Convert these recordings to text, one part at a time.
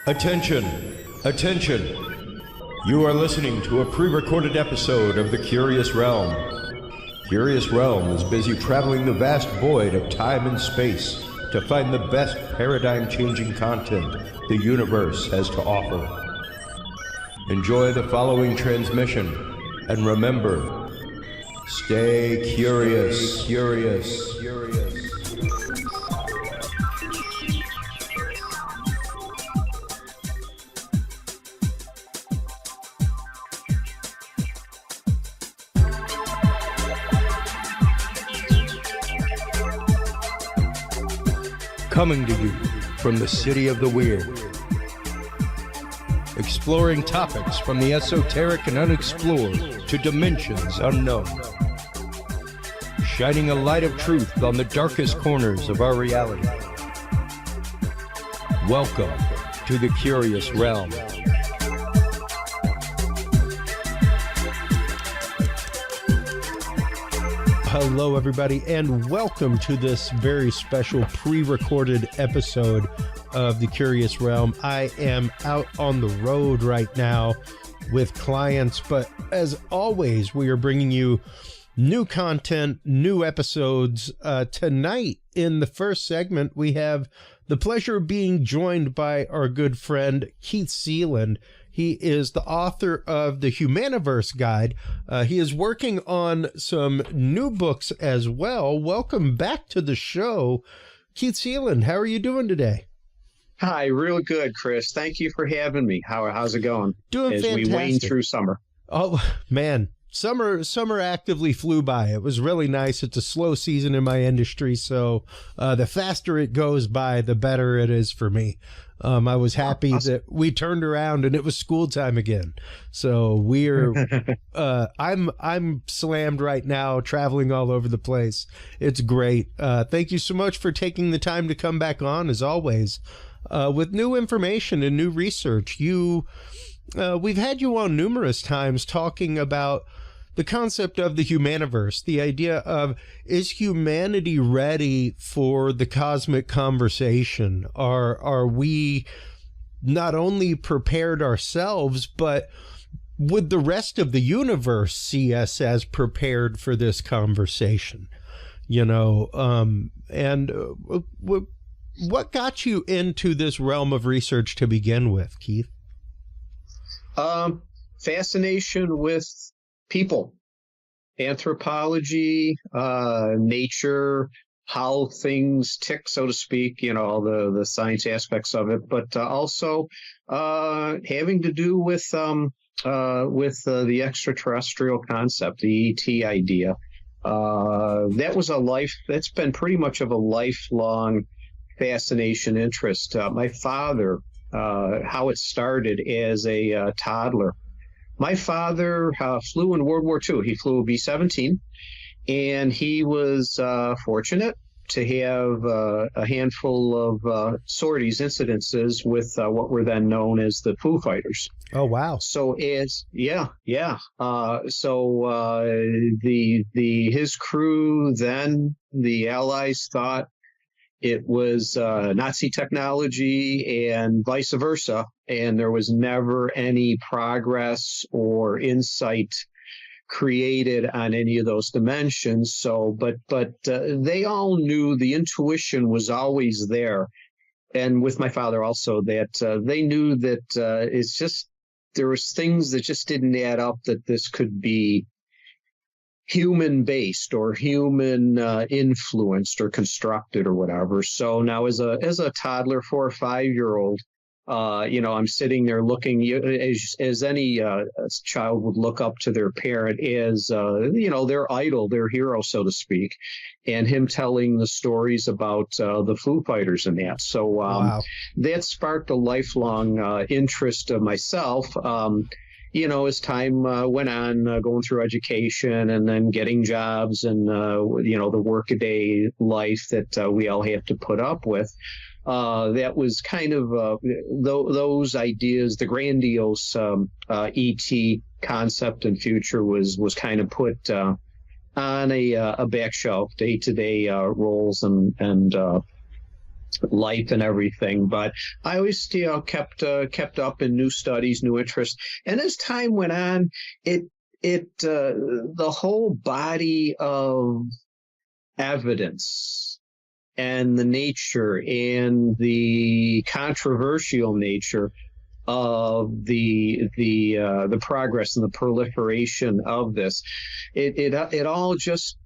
Attention, attention. You are listening to a pre-recorded episode of The Curious Realm. Curious Realm is busy traveling the vast void of time and space to find the best paradigm-changing content the universe has to offer. Enjoy the following transmission, and remember, stay curious. Coming to you from the city of the weird. Exploring topics from the esoteric and unexplored to dimensions unknown. Shining a light of truth on the darkest corners of our reality. Welcome to the Curious Realm. Hello, everybody, and welcome to this very special pre-recorded episode of The Curious Realm. I am out on the road right now with clients, but as always, we are bringing you new content, new episodes. Tonight, in the first segment, we have the pleasure of being joined by our good friend, Keith Seland. He is the author of the Humaniverse Guide. He is working on some new books as well. Welcome back to the show, Keith Seland. How are you doing today? Hi, real good, Chris. Thank you for having me. How's it going? Doing as fantastic. We wane through summer. Oh, man. Summer actively flew by. It was really nice. It's a slow season in my industry, so the faster it goes by, the better it is for me. I was happy that we turned around and it was school time again. So we're I'm slammed right now, traveling all over the place. It's great. Thank you so much for taking the time to come back on, as always, with new information and new research. We've had you on numerous times talking about the concept of the Humaniverse, the idea of, is humanity ready for the cosmic conversation? Are we not only prepared ourselves, but would the rest of the universe see us as prepared for this conversation? You know, what got you into this realm of research to begin with, Keith? Fascination with people, anthropology, nature, how things tick, so to speak, you know, the science aspects of it, but also having to do with the extraterrestrial concept, the ET idea. That's been pretty much of a lifelong fascination, interest. My father, how it started as a toddler. My father flew in World War II. He flew a B-17, and he was fortunate to have a handful of sorties, incidences with what were then known as the Foo Fighters. Oh, wow. So his crew, then the Allies thought it was Nazi technology and vice versa, and there was never any progress or insight created on any of those dimensions. So, but they all knew, the intuition was always there. And with my father also, that they knew that it's just, there was things that just didn't add up, that this could be human based or human influenced or constructed or whatever. So now as a toddler, 4 or 5-year-old, I'm sitting there looking, as any child would look up to their parent as, their idol, their hero, so to speak, and him telling the stories about the Foo Fighters and that. So wow. That sparked a lifelong interest of myself. As time went on, going through education and then getting jobs and, the workaday life that we all have to put up with. That was kind of those ideas, the grandiose ET concept and future was kind of put on a back shelf, day-to-day roles and life and everything. But I always kept up in new studies, new interests. And as time went on, the whole body of evidence and the nature and the controversial nature of the progress and the proliferation of this, it all just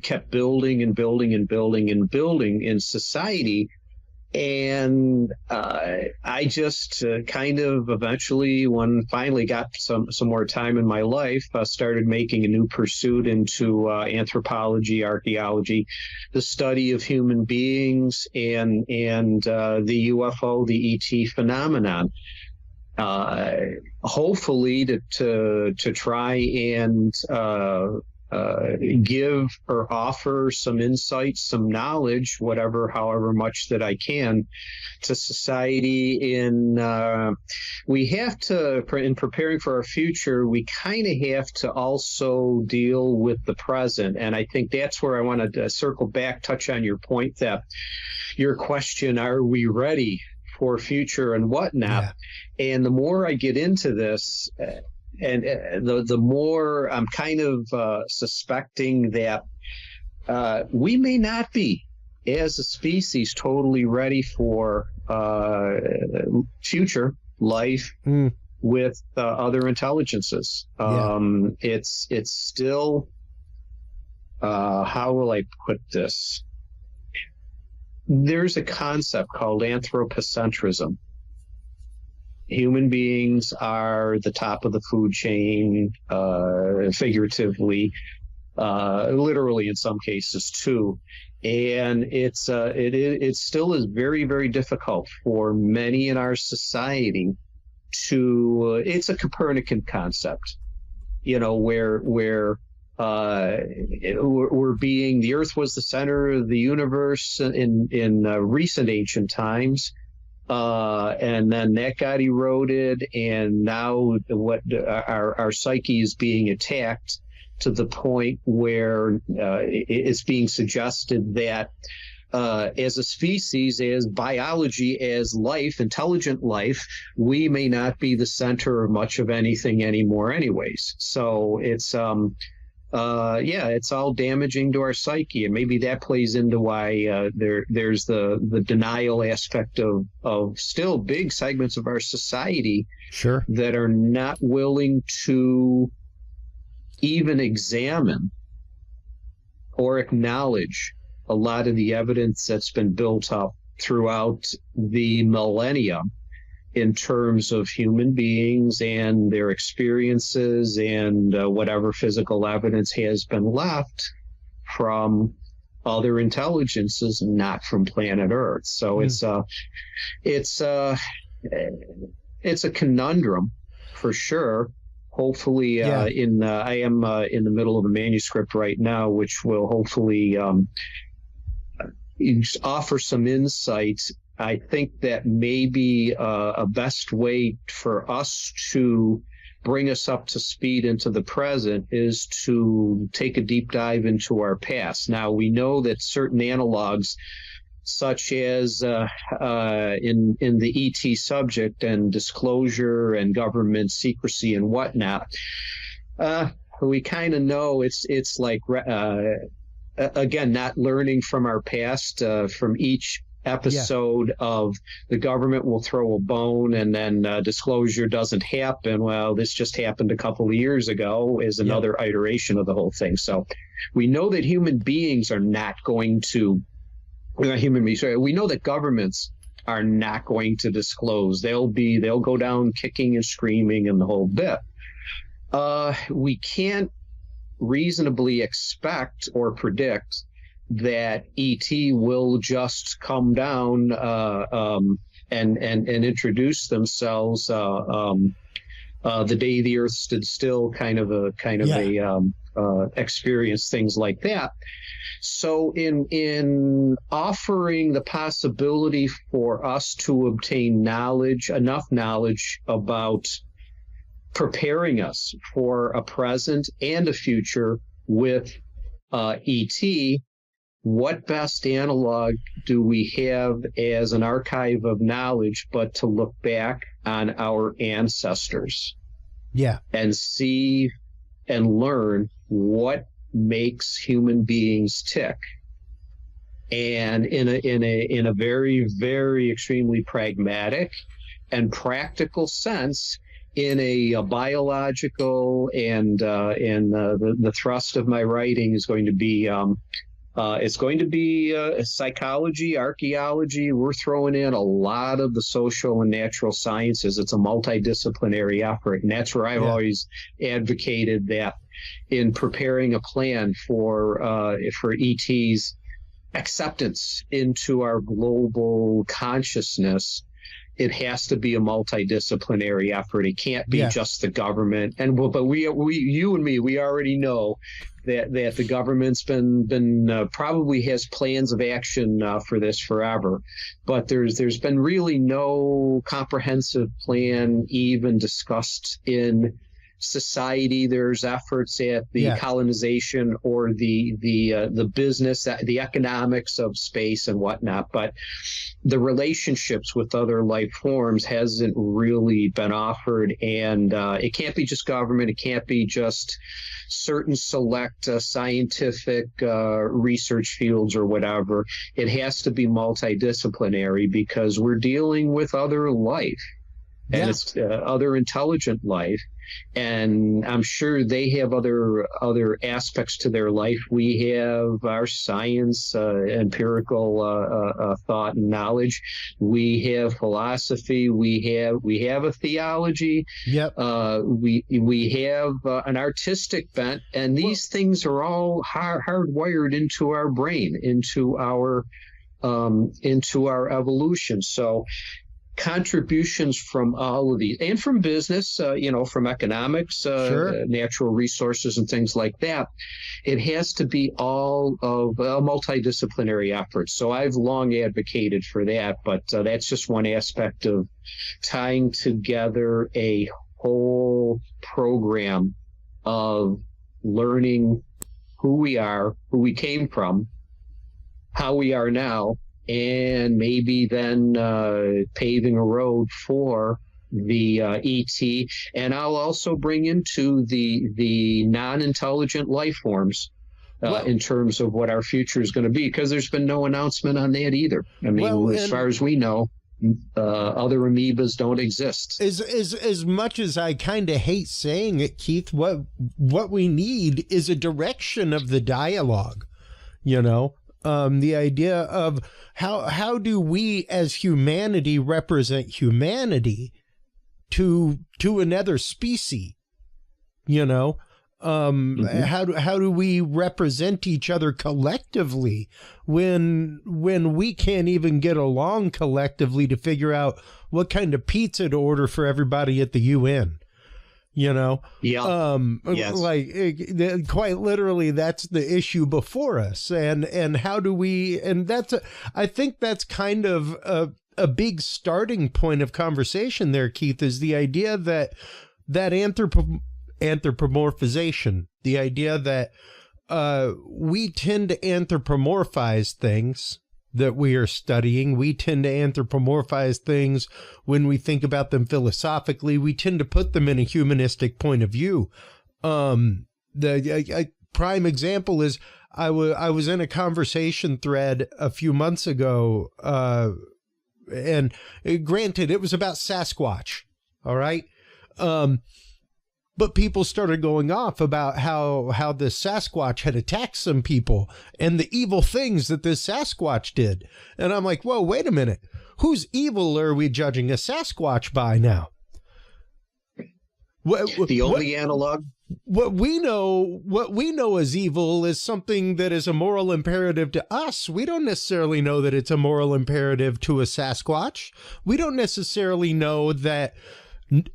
kept building and building and building and building in society. And I just kind of eventually, when finally got some more time in my life, started making a new pursuit into anthropology, archaeology, the study of human beings and the UFO, the ET phenomenon. Hopefully to try and give or offer some insights, some knowledge, however much that I can, to society. We have to, in preparing for our future, we kind of have to also deal with the present. And I think that's where I want to circle back, touch on your point, that your question, are we ready for future and whatnot? Yeah. And the more I get into this, and the more I'm kind of suspecting that we may not be, as a species, totally ready for future life with other intelligences. It's still, how will I put this? There's a concept called anthropocentrism. Human beings are the top of the food chain, figuratively, literally in some cases too. And it still is very, very difficult for many in our society to, it's a Copernican concept, where we're being, the earth was the center of the universe in recent ancient times. And then that got eroded, and now our psyche is being attacked to the point where it's being suggested that as a species, as biology, as life, intelligent life, we may not be the center of much of anything anymore anyways. So it's it's all damaging to our psyche, and maybe that plays into why there's the denial aspect of still big segments of our society, sure, that are not willing to even examine or acknowledge a lot of the evidence that's been built up throughout the millennia in terms of human beings and their experiences and whatever physical evidence has been left from other intelligences, not from planet Earth. So it's a conundrum for sure. Hopefully, I am in the middle of a manuscript right now, which will hopefully offer some insight. I think that maybe a best way for us to bring us up to speed into the present is to take a deep dive into our past. Now, we know that certain analogs, such as in the ET subject and disclosure and government secrecy and whatnot, we kind of know it's like, again, not learning from our past, from each episode of the government will throw a bone and then disclosure doesn't happen. Well, this just happened a couple of years ago is another iteration of the whole thing. So we know that human beings are not going to, we know that governments are not going to disclose. They'll go down kicking and screaming and the whole bit. We can't reasonably expect or predict that ET will just come down and introduce themselves the day the Earth stood still, kind of a experience, things like that. So in offering the possibility for us to obtain enough knowledge about preparing us for a present and a future with ET, what best analog do we have as an archive of knowledge but to look back on our ancestors? And see and learn what makes human beings tick. And in a very, very extremely pragmatic and practical sense, in a biological and the thrust of my writing is going to be it's going to be psychology, archaeology. We're throwing in a lot of the social and natural sciences. It's a multidisciplinary effort, and that's where I've always advocated that in preparing a plan for ET's acceptance into our global consciousness. It has to be a multidisciplinary effort. It can't be just the government. But you and me, we already know that the government's been probably has plans of action for this forever. But there's been really no comprehensive plan even discussed in society. There's efforts at the colonization or the business, the economics of space and whatnot, but the relationships with other life forms hasn't really been offered. And it can't be just government. It can't be just certain select scientific research fields or whatever. It has to be multidisciplinary because we're dealing with other life. And it's other intelligent life. And I'm sure they have other aspects to their life. We have our science, empirical thought and knowledge. We have philosophy. We have a theology. We have an artistic bent, and these things are all hardwired into our brain, into our evolution. So contributions from all of these, and from business, from economics, natural resources and things like that. It has to be all of a multidisciplinary effort. So I've long advocated for that, but that's just one aspect of tying together a whole program of learning who we are, who we came from, how we are now, and maybe then paving a road for the ET. And I'll also bring into the non-intelligent life forms in terms of what our future is going to be, because there's been no announcement on that either. I mean, as far as we know, other amoebas don't exist. As much as I kind of hate saying it, Keith, what we need is a direction of the dialogue, The idea of how do we as humanity represent humanity to another species, you know? How do we represent each other collectively when we can't even get along collectively to figure out what kind of pizza to order for everybody at the UN? You know, Yes. Like quite literally, that's the issue before us. And how do we, and I think that's kind of a big starting point of conversation there, Keith, is the idea that anthropomorphization, the idea that we tend to anthropomorphize things that we are studying. We tend to anthropomorphize things when we think about them philosophically. We tend to put them in a humanistic point of view. The prime example is I was in a conversation thread a few months ago, and granted, it was about Sasquatch. All right. But people started going off about how this Sasquatch had attacked some people and the evil things that this Sasquatch did. And I'm like, whoa, wait a minute. Whose evil are we judging a Sasquatch by now? The only analog? What we know as evil is something that is a moral imperative to us. We don't necessarily know that it's a moral imperative to a Sasquatch. We don't necessarily know that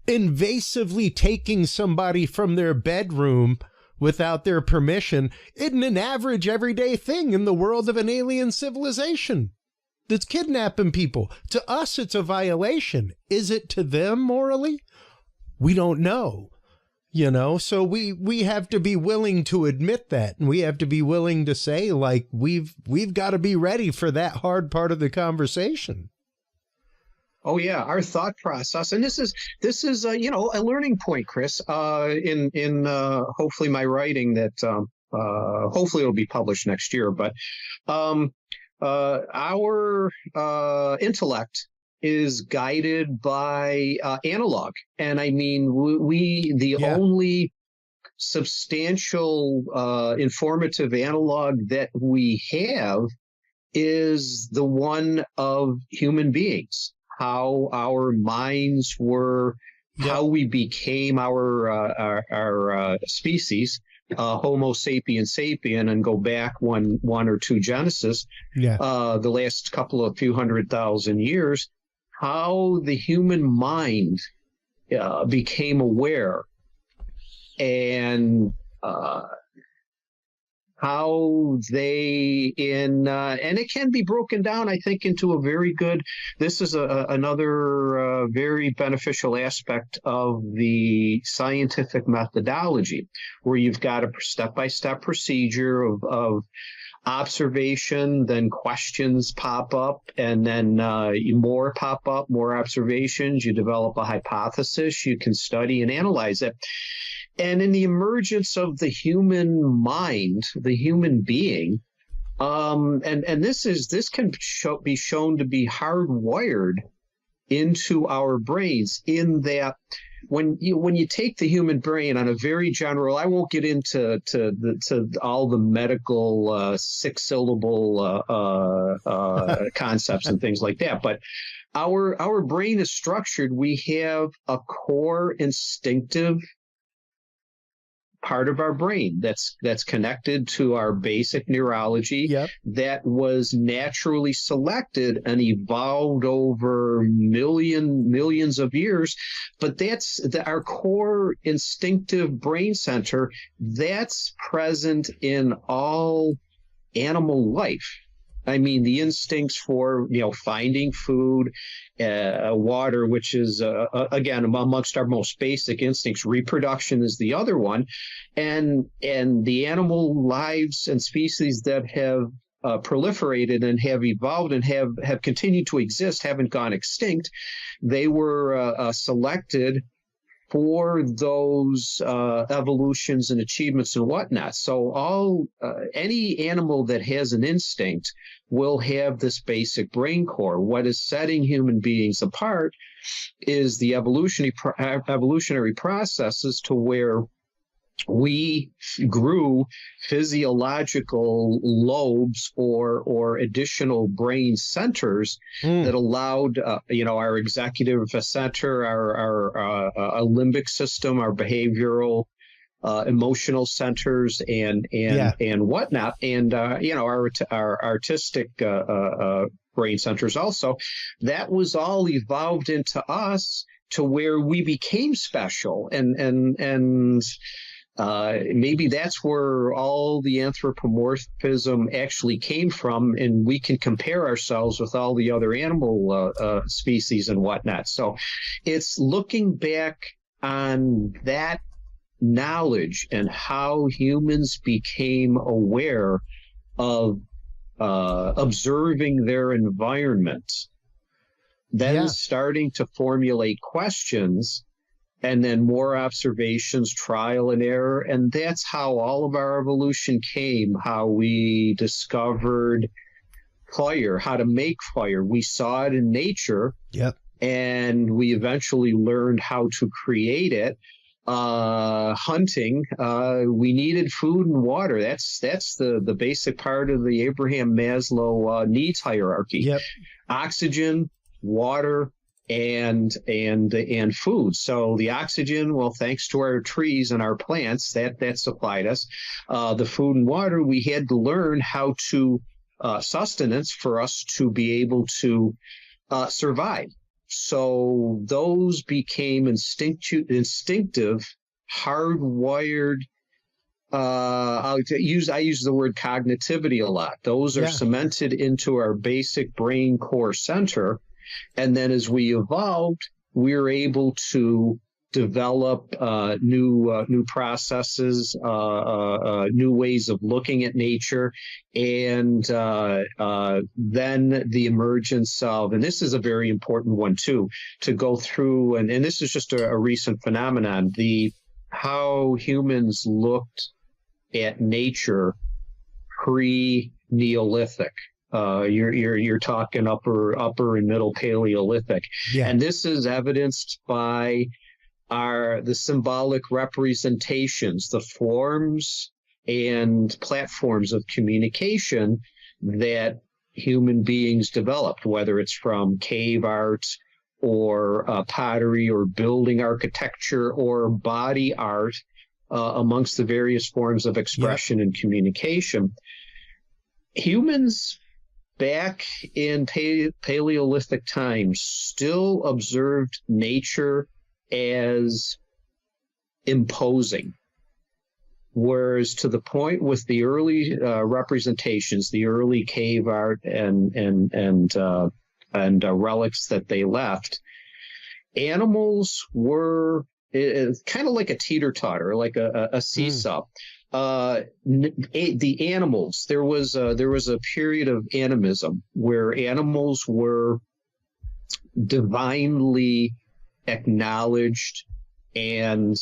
invasively taking somebody from their bedroom without their permission isn't an average everyday thing in the world of an alien civilization that's kidnapping people. To us, it's a violation. Is it to them morally? We don't know. You know, so we have to be willing to admit that, and we have to be willing to say, like, we've got to be ready for that hard part of the conversation. Oh yeah, our thought process, and this is a learning point, Chris. In hopefully my writing that hopefully it'll be published next year. But our intellect is guided by analog, and I mean the only substantial informative analog that we have is the one of human beings. How our minds were, how we became our species, Homo sapiens sapien, and go back one or two Genesis, the last few 100,000 years, how the human mind became aware, and how they and it can be broken down, I think, into a very good. This is another very beneficial aspect of the scientific methodology, where you've got a step-by-step procedure of observation, then questions pop up, and then more pop up, more observations. You develop a hypothesis, you can study and analyze it. And in the emergence of the human mind, the human being, and this can be shown to be hardwired into our brains, in that when you take the human brain on a very general, I won't get into to all the medical 6-syllable concepts and things like that, but our brain is structured. We have a core instinctive part of our brain that's connected to our basic neurology, that was naturally selected and evolved over millions of years. But that's our core instinctive brain center that's present in all animal life. I mean, the instincts for, finding food, water, which is, again, amongst our most basic instincts. Reproduction is the other one. And the animal lives and species that have proliferated and have evolved and have continued to exist, haven't gone extinct. They were selected for those evolutions and achievements and whatnot. So any animal that has an instinct will have this basic brain core. What is setting human beings apart is the evolutionary processes, to where we grew physiological lobes or additional brain centers that allowed, our executive center, our limbic system, our behavioral, emotional centers, and whatnot, and our artistic brain centers also. That was all evolved into us to where we became special, and maybe that's where all the anthropomorphism actually came from, and we can compare ourselves with all the other animal species and whatnot. So it's looking back on that knowledge and how humans became aware of observing their environment, then starting to formulate questions, and then more observations, trial and error. And that's how all of our evolution came, how we discovered fire, how to make fire. We saw it in nature, and we eventually learned how to create it. Hunting, we needed food and water. That's the basic part of the Abraham Maslow needs hierarchy. Oxygen, water, and food. So the oxygen, well, thanks to our trees and our plants, that supplied us. The food and water, we had to learn how to sustenance for us to be able to survive. So those became instinctive, hardwired. I use the word cognitivity a lot. Those are cemented into our basic brain core center. And then as we evolved, we were able to develop new processes, new ways of looking at nature, and then the emergence of, and this is a very important one too, to go through, and this is just a recent phenomenon, how humans looked at nature pre-Neolithic. You're talking upper and middle Paleolithic, and this is evidenced by the symbolic representations, the forms and platforms of communication that human beings developed, whether it's from cave art or pottery or building architecture or body art, amongst the various forms of expression and communication. Humans back in Paleolithic times still observed nature as imposing, whereas to the point with the early representations, the early cave art and relics that they left, animals were kind of like a teeter-totter, like a seesaw. The animals, there was a period of animism where animals were divinely acknowledged and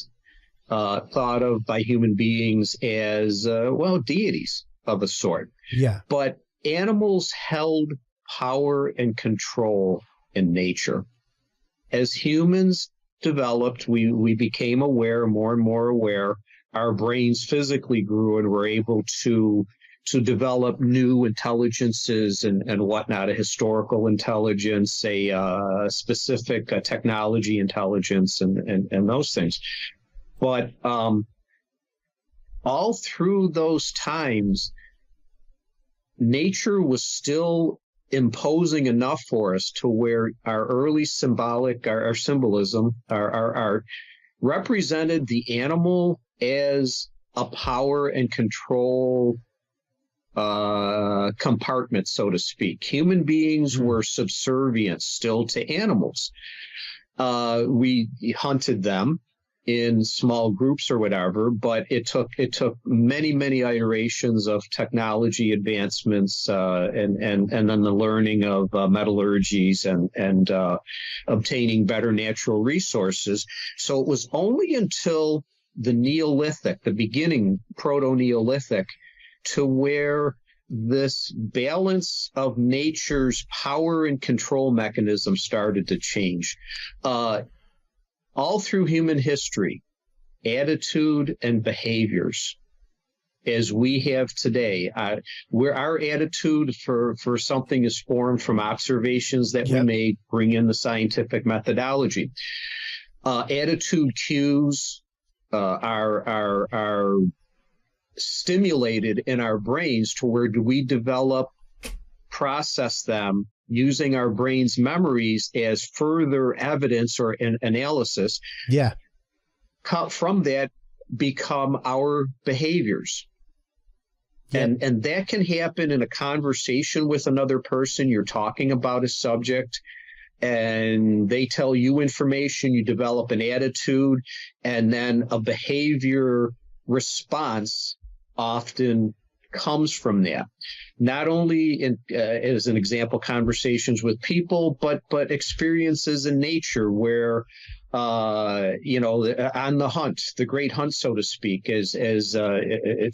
thought of by human beings as deities of a sort. But animals held power and control in nature. As humans developed, we became aware, more and more aware. Our brains physically grew and were able to develop new intelligences and whatnot, a historical intelligence, a specific technology intelligence, and those things. But all through those times, nature was still imposing enough for us to where our early symbolic, our symbolism, our art represented the animal as a power and control compartment, so to speak. Human beings were subservient still to animals. We hunted them in small groups or whatever, but it took many iterations of technology advancements and then the learning of metallurgies and obtaining better natural resources. So it was only until the Neolithic, the beginning Proto-Neolithic, to where this balance of nature's power and control mechanism started to change. All through human history, attitude and behaviors as we have today, where our attitude for something is formed from observations that we made, bring in the scientific methodology. Attitude cues are stimulated in our brains to where do we develop, process them using our brain's memories as further evidence or an analysis. Yeah. From that become our behaviors. And that can happen in a conversation with another person. You're talking about a subject and they tell you information, you develop an attitude, and then a behavior response often comes from that. Not only as an example, conversations with people, but experiences in nature where on the hunt, the great hunt, so to speak, as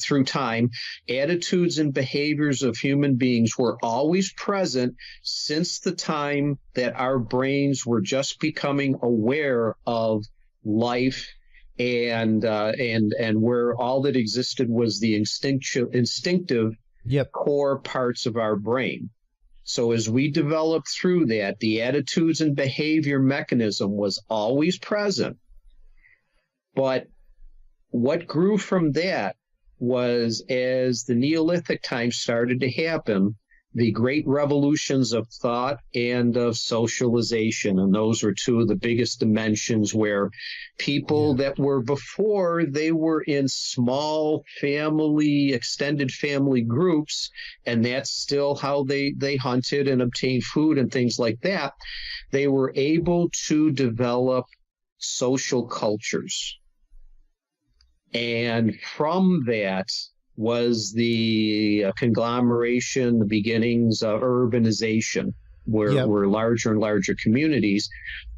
through time, attitudes and behaviors of human beings were always present since the time that our brains were just becoming aware of life and where all that existed was the instinctive core parts of our brain. So as we developed through that, the attitudes and behavior mechanism was always present. But what grew from that was, as the Neolithic time started to happen, the great revolutions of thought and of socialization. And those were two of the biggest dimensions where people that were before, they were in small family, extended family groups, and that's still how they hunted and obtained food and things like that. They were able to develop social cultures. And from that was the conglomeration, the beginnings of urbanization, where larger and larger communities.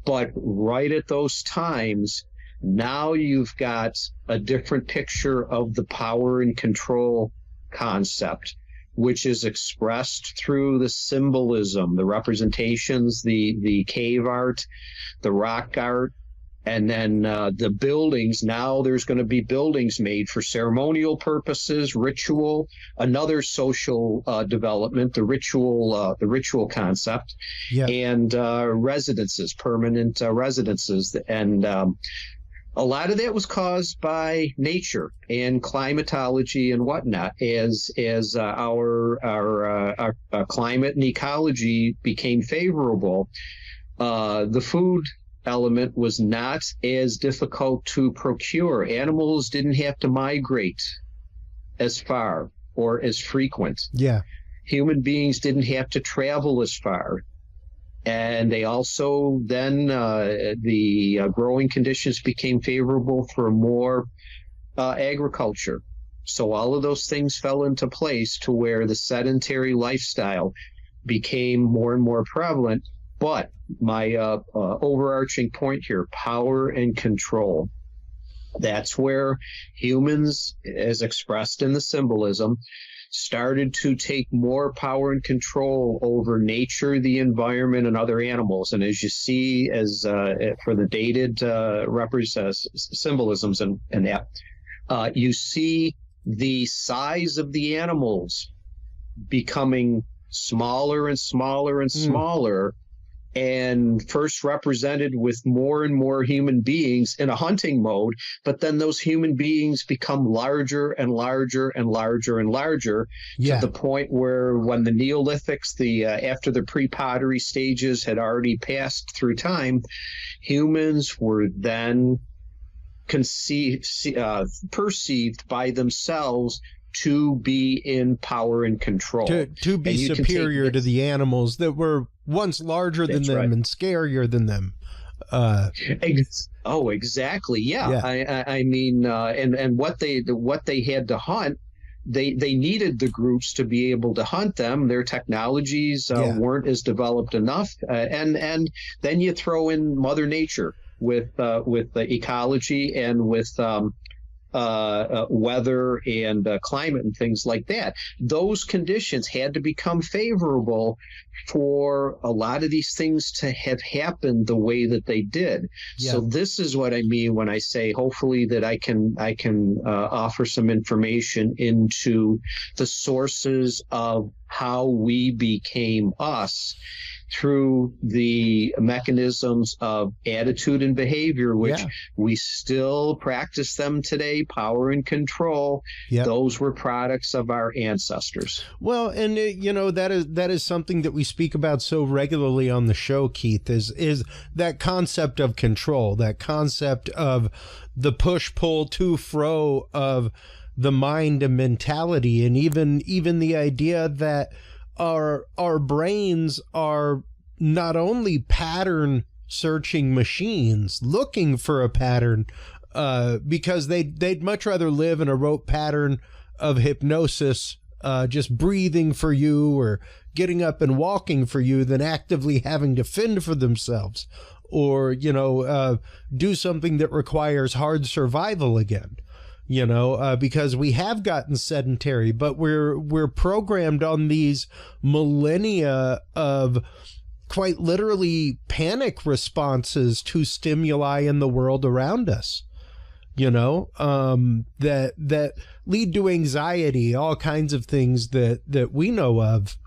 But right at those times, now you've got a different picture of the power and control concept, which is expressed through the symbolism, the representations, the cave art, the rock art, and then the buildings. Now there's going to be buildings made for ceremonial purposes, ritual, another social development, the ritual concept, and residences, permanent residences. And a lot of that was caused by nature and climatology and whatnot. As our climate and ecology became favorable, the food element was not as difficult to procure. Animals didn't have to migrate as far or as frequent. Human beings didn't have to travel as far. And they also then, the growing conditions became favorable for more agriculture. So all of those things fell into place to where the sedentary lifestyle became more and more prevalent. But my overarching point here, power and control. That's where humans, as expressed in the symbolism, started to take more power and control over nature, the environment, and other animals. And as you see, as for the dated symbolisms and that, you see the size of the animals becoming smaller and smaller and smaller, and first represented with more and more human beings in a hunting mode, but then those human beings become larger and larger and larger and larger to the point where when the Neolithics, after the pre-pottery stages had already passed through time, humans were then perceived by themselves to be in power and control. To be superior to the animals that were once larger than them and scarier than them. Exactly. Yeah. I mean, and what they had to hunt, they needed the groups to be able to hunt them. Their technologies weren't as developed enough. And then you throw in Mother Nature with the ecology and with weather and climate and things like that. Those conditions had to become favorable for a lot of these things to have happened the way that they did. Yeah. So this is what I mean when I say hopefully that I can offer some information into the sources of how we became us through the mechanisms of attitude and behavior, which we still practice them today, power and control. Yep. Those were products of our ancestors. Well, and that is something that we speak about so regularly on the show, Keith, is that concept of control, that concept of the push, pull, to, fro of the mind and mentality, and even the idea that our brains are not only pattern searching machines looking for a pattern, because they'd much rather live in a rote pattern of hypnosis, just breathing for you or getting up and walking for you, than actively having to fend for themselves or do something that requires hard survival again. Because we have gotten sedentary, but we're programmed on these millennia of quite literally panic responses to stimuli in the world around us, that lead to anxiety, all kinds of things that we know of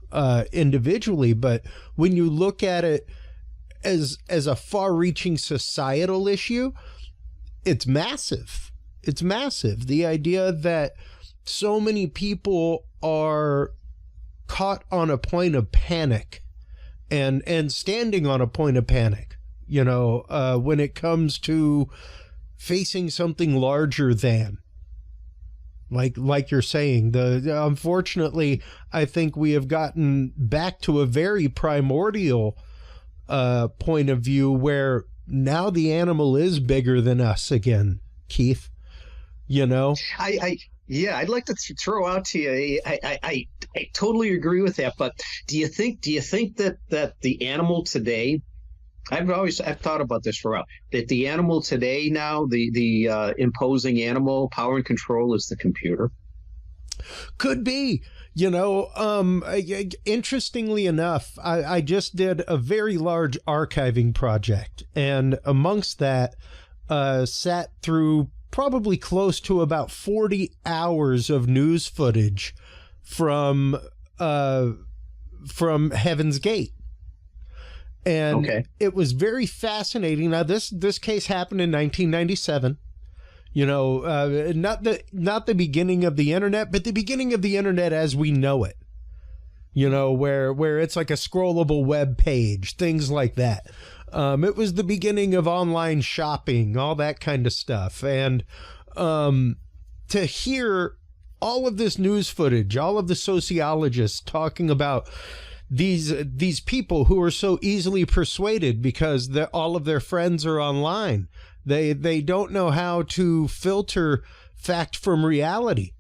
individually. But when you look at it as a far-reaching societal issue, it's massive. It's massive. The idea that so many people are caught on a point of panic and standing on a point of panic, when it comes to facing something larger than, like you're saying, unfortunately, I think we have gotten back to a very primordial point of view where now the animal is bigger than us again, Keith. I'd like to throw out to you. I totally agree with that. But do you think that the animal today? I've thought about this for a while. That the animal today now, the imposing animal power and control is the computer. Could be. Interestingly enough, I just did a very large archiving project, and amongst that, sat through probably close to about 40 hours of news footage from Heaven's Gate. And It was very fascinating. Now, this case happened in 1997. Not the beginning of the internet, but the beginning of the internet as we know it. Where it's like a scrollable web page, things like that. It was the beginning of online shopping, all that kind of stuff. And to hear all of this news footage, all of the sociologists talking about these people who are so easily persuaded because all of their friends are online. They don't know how to filter fact from reality.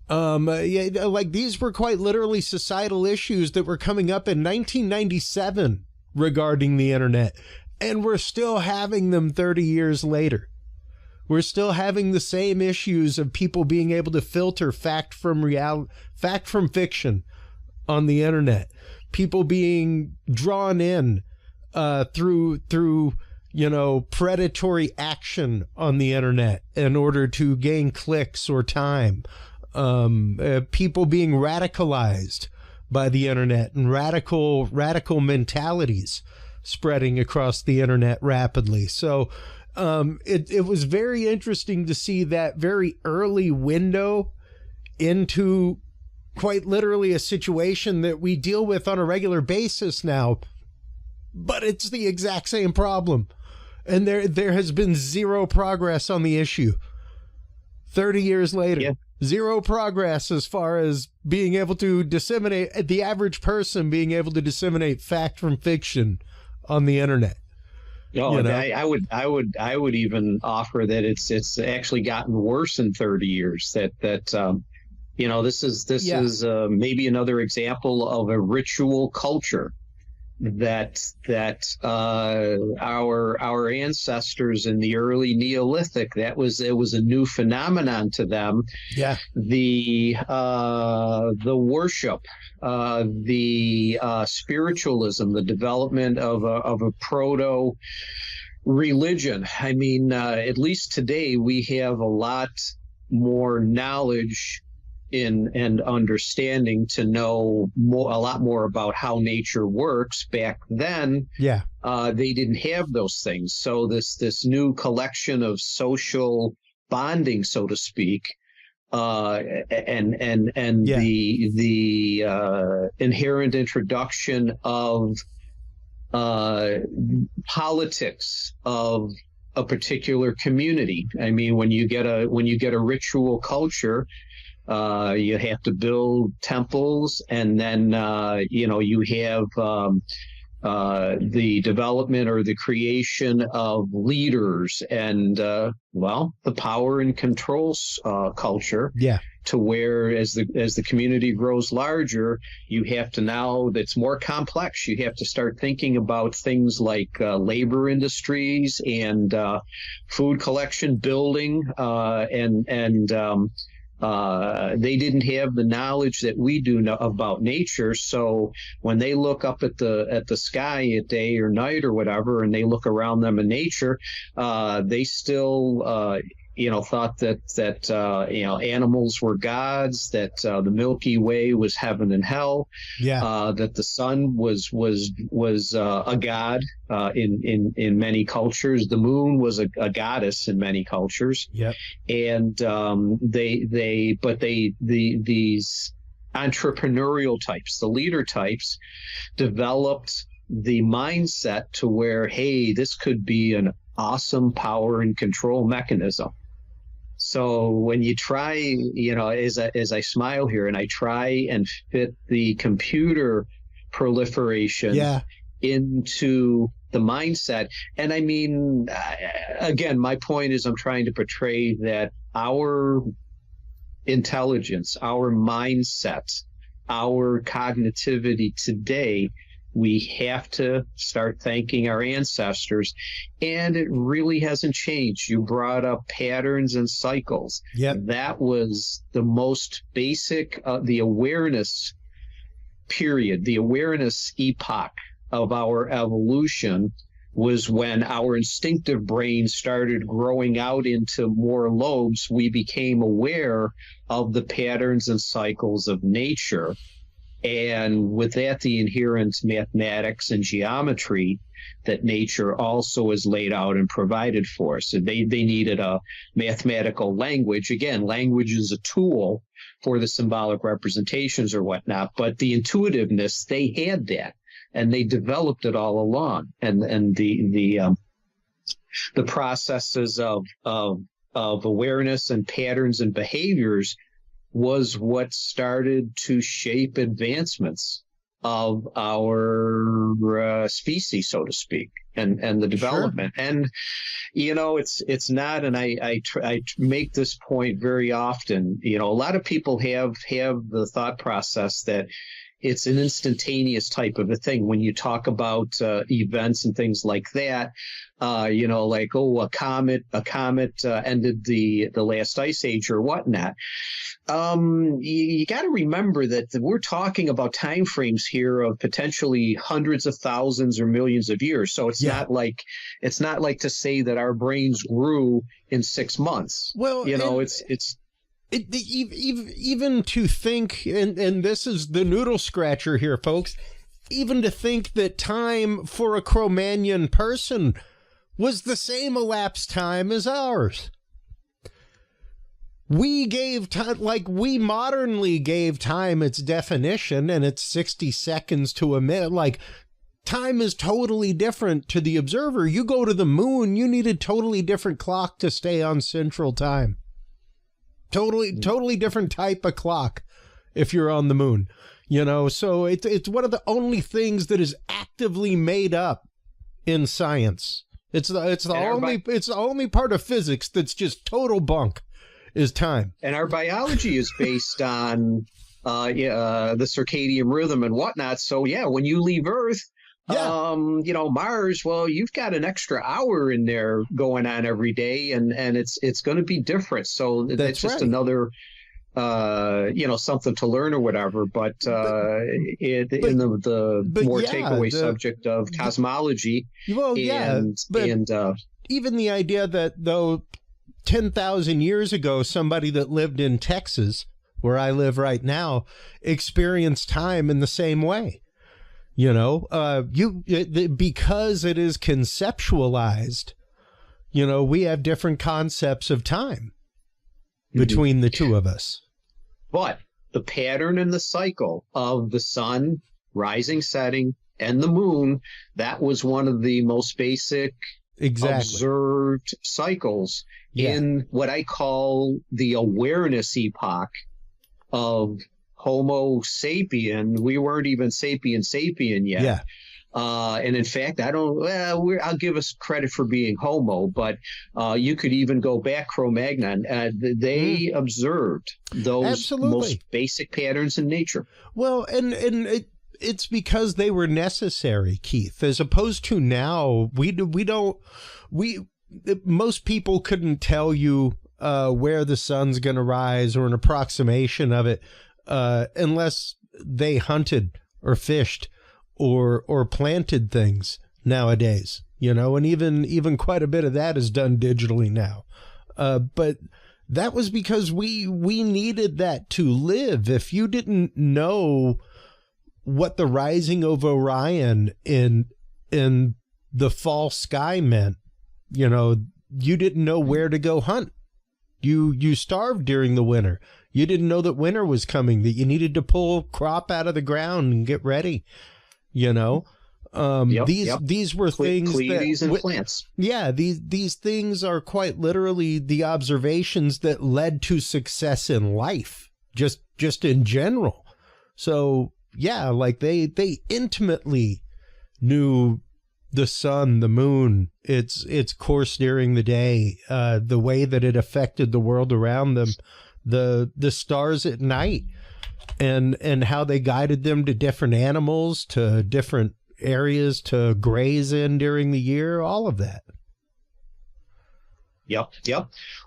Like these were quite literally societal issues that were coming up in 1997 regarding the internet, and we're still having them 30 years later. We're still having the same issues of people being able to filter fact from fiction on the internet. People being drawn in through predatory action on the internet in order to gain clicks or time. People being radicalized by the internet, and radical mentalities spreading across the internet rapidly. So it was very interesting to see that very early window into quite literally a situation that we deal with on a regular basis now, but it's the exact same problem. And there has been zero progress on the issue. 30 years later. Yeah. Zero progress as far as being able to disseminate, the average person being able to disseminate fact from fiction on the internet. Oh, I would even offer that it's actually gotten worse in 30 years. This is maybe another example of a ritual culture our ancestors in the early Neolithic, it was a new phenomenon to them. Yeah. The worship, the spiritualism, the development of a proto religion. I mean, at least today we have a lot more knowledge and understanding to know a lot more about how nature works. Back then, they didn't have those things. So this new collection of social bonding, so to speak, and the inherent introduction of politics of a particular community. I mean, when you get a ritual culture, you have to build temples, and then you have the development or the creation of leaders, and the power and control culture. Yeah. To where as the community grows larger, you have to now, that's more complex. You have to start thinking about things like labor industries and food collection, building, they didn't have the knowledge that we do about nature. So when they look up at the sky at day or night or whatever, and they look around them in nature, they still thought that animals were gods, that the Milky Way was heaven and hell, that the sun was a god in many cultures. The moon was a goddess in many cultures. Yep. And these entrepreneurial types, the leader types, developed the mindset to where, hey, this could be an awesome power and control mechanism. So when you try, as I smile here and I try and fit the computer proliferation into the mindset, and I mean, again, my point is I'm trying to portray that our intelligence, our mindset, our cognitivity today, we have to start thanking our ancestors, and it really hasn't changed. You brought up patterns and cycles. Yep. That was the most basic, the awareness period, the awareness epoch of our evolution was when our instinctive brain started growing out into more lobes. We became aware of the patterns and cycles of nature. And with that, the inherent mathematics and geometry that nature also is laid out and provided for us. So they needed a mathematical language. Again, language is a tool for the symbolic representations or whatnot, but the intuitiveness, they had that, and they developed it all along. And the processes of awareness and patterns and behaviors was what started to shape advancements of our species, so to speak, and the development. Sure. And it's not, and I make this point very often. A lot of people have the thought process that it's an instantaneous type of a thing. When you talk about events and things like that, like, a comet ended the last ice age or whatnot. You got to remember that we're talking about time frames here of potentially hundreds of thousands or millions of years. So it's not like to say that our brains grew in 6 months. Well, even to think, and this is the noodle scratcher here, folks, even to think that time for a Cro-Magnon person was the same elapsed time as ours. We gave time, like we modernly gave time its definition, and it's 60 seconds to a minute. Like, time is totally different to the observer. You go to the moon, you need a totally different clock to stay on Central Time. Totally different type of clock if you're on the moon, so it's one of the only things that is actively made up in science. It's the only part of physics that's just total bunk is time. And our biology is based on the circadian rhythm and whatnot. So when you leave Earth, Yeah. Mars, well, you've got an extra hour in there going on every day, and it's going to be different. So that's just right. another, something to learn or whatever. But in the more takeaway subject of cosmology, well, even the idea that though 10,000 years ago, somebody that lived in Texas, where I live right now, experienced time in the same way. Because it is conceptualized, we have different concepts of time between the two of us. But the pattern and the cycle of the sun rising, setting, and the moon, that was one of the most basic observed cycles in what I call the awareness epoch of Homo sapien. We weren't even sapien yet. Yeah. And in fact, I'll give us credit for being Homo, but you could even go back Cro-Magnon. They observed those most basic patterns in nature. Well, and it's because they were necessary, Keith, as opposed to now. Most people couldn't tell you where the sun's going to rise or an approximation of it unless they hunted or fished or planted things nowadays, and even quite a bit of that is done digitally now. But that was because we needed that to live. If you didn't know what the rising of Orion in the fall sky meant, you didn't know where to go hunt. You starved during the winter. You didn't know that winter was coming, that you needed to pull crop out of the ground and get ready. These were things Pleiades and plants. Yeah, these things are quite literally the observations that led to success in life, just in general. So yeah, like they intimately knew the sun, the moon, its course during the day, the way that it affected the world around them, the stars at night, and how they guided them to different animals, to different areas to graze in during the year, all of that. Yep.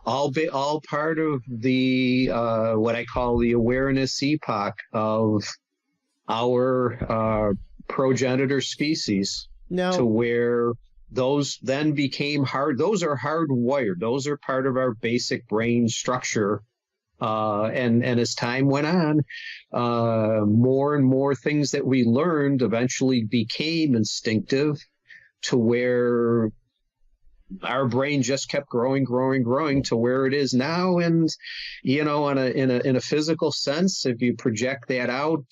All part of the what I call the awareness epoch of our progenitor species. Now, to where those then became those are hardwired. Those are part of our basic brain structure. And as time went on, more and more things that we learned eventually became instinctive, to where our brain just kept growing to where it is now. And, in a physical sense, if you project that out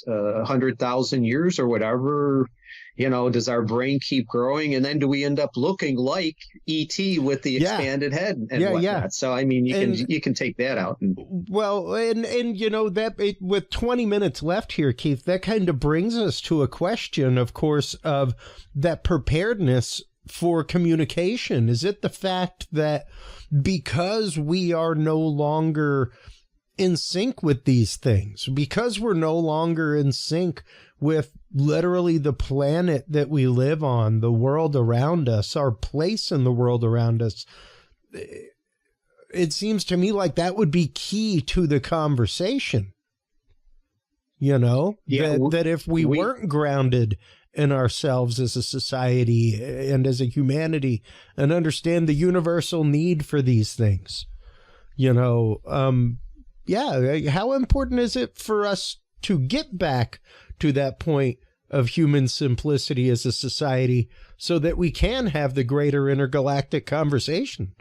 100,000 years or whatever, does our brain keep growing? And then do we end up looking like E.T. with the expanded head and whatnot? Yeah. So, I mean, you can take that out. Well, and that with 20 minutes left here, Keith, that kind of brings us to a question, of course, of that preparedness for communication. Is it the fact that because we are no longer in sync with these things, because we're no longer in sync with literally the planet that we live on, the world around us, our place in the world around us, it seems to me like that would be key to the conversation. That if we weren't grounded in ourselves as a society and as a humanity and understand the universal need for these things, how important is it for us to get back to that point of human simplicity as a society so that we can have the greater intergalactic conversation?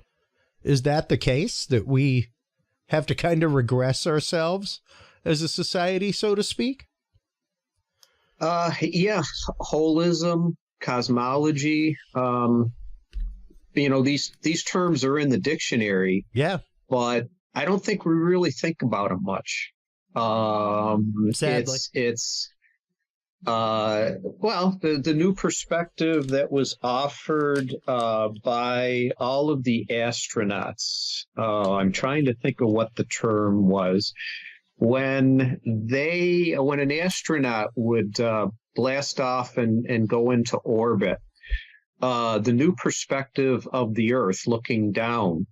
Is that the case, that we have to kind of regress ourselves as a society, so to speak? Holism, cosmology, these terms are in the dictionary. Yeah. But I don't think we really think about them much. Sadly. The new perspective that was offered by all of the astronauts. I'm trying to think of what the term was. When an astronaut would blast off and go into orbit, the new perspective of the Earth, looking down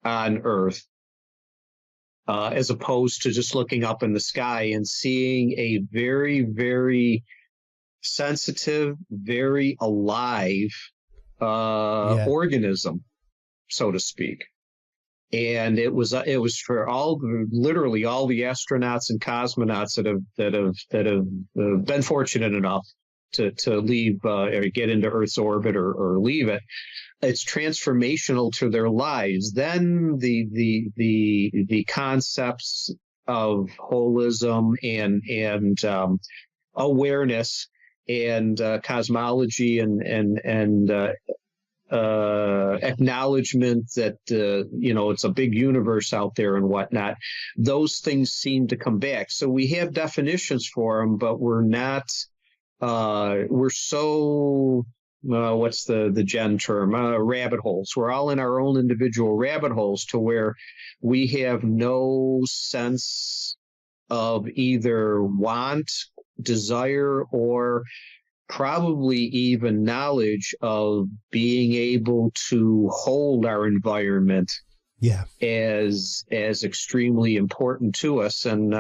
on Earth, as opposed to just looking up in the sky and seeing a very, very sensitive, very alive organism, so to speak. And it was for literally all the astronauts and cosmonauts that have been fortunate enough to leave or get into Earth's orbit or leave it. It's transformational to their lives. Then the concepts of holism and awareness and cosmology and acknowledgement that it's a big universe out there and whatnot. Those things seem to come back. So we have definitions for them, but we're not. We're so. What's the Gen term? Rabbit holes. We're all in our own individual rabbit holes to where we have no sense of either want, desire, or probably even knowledge of being able to hold our environment as extremely important to us. And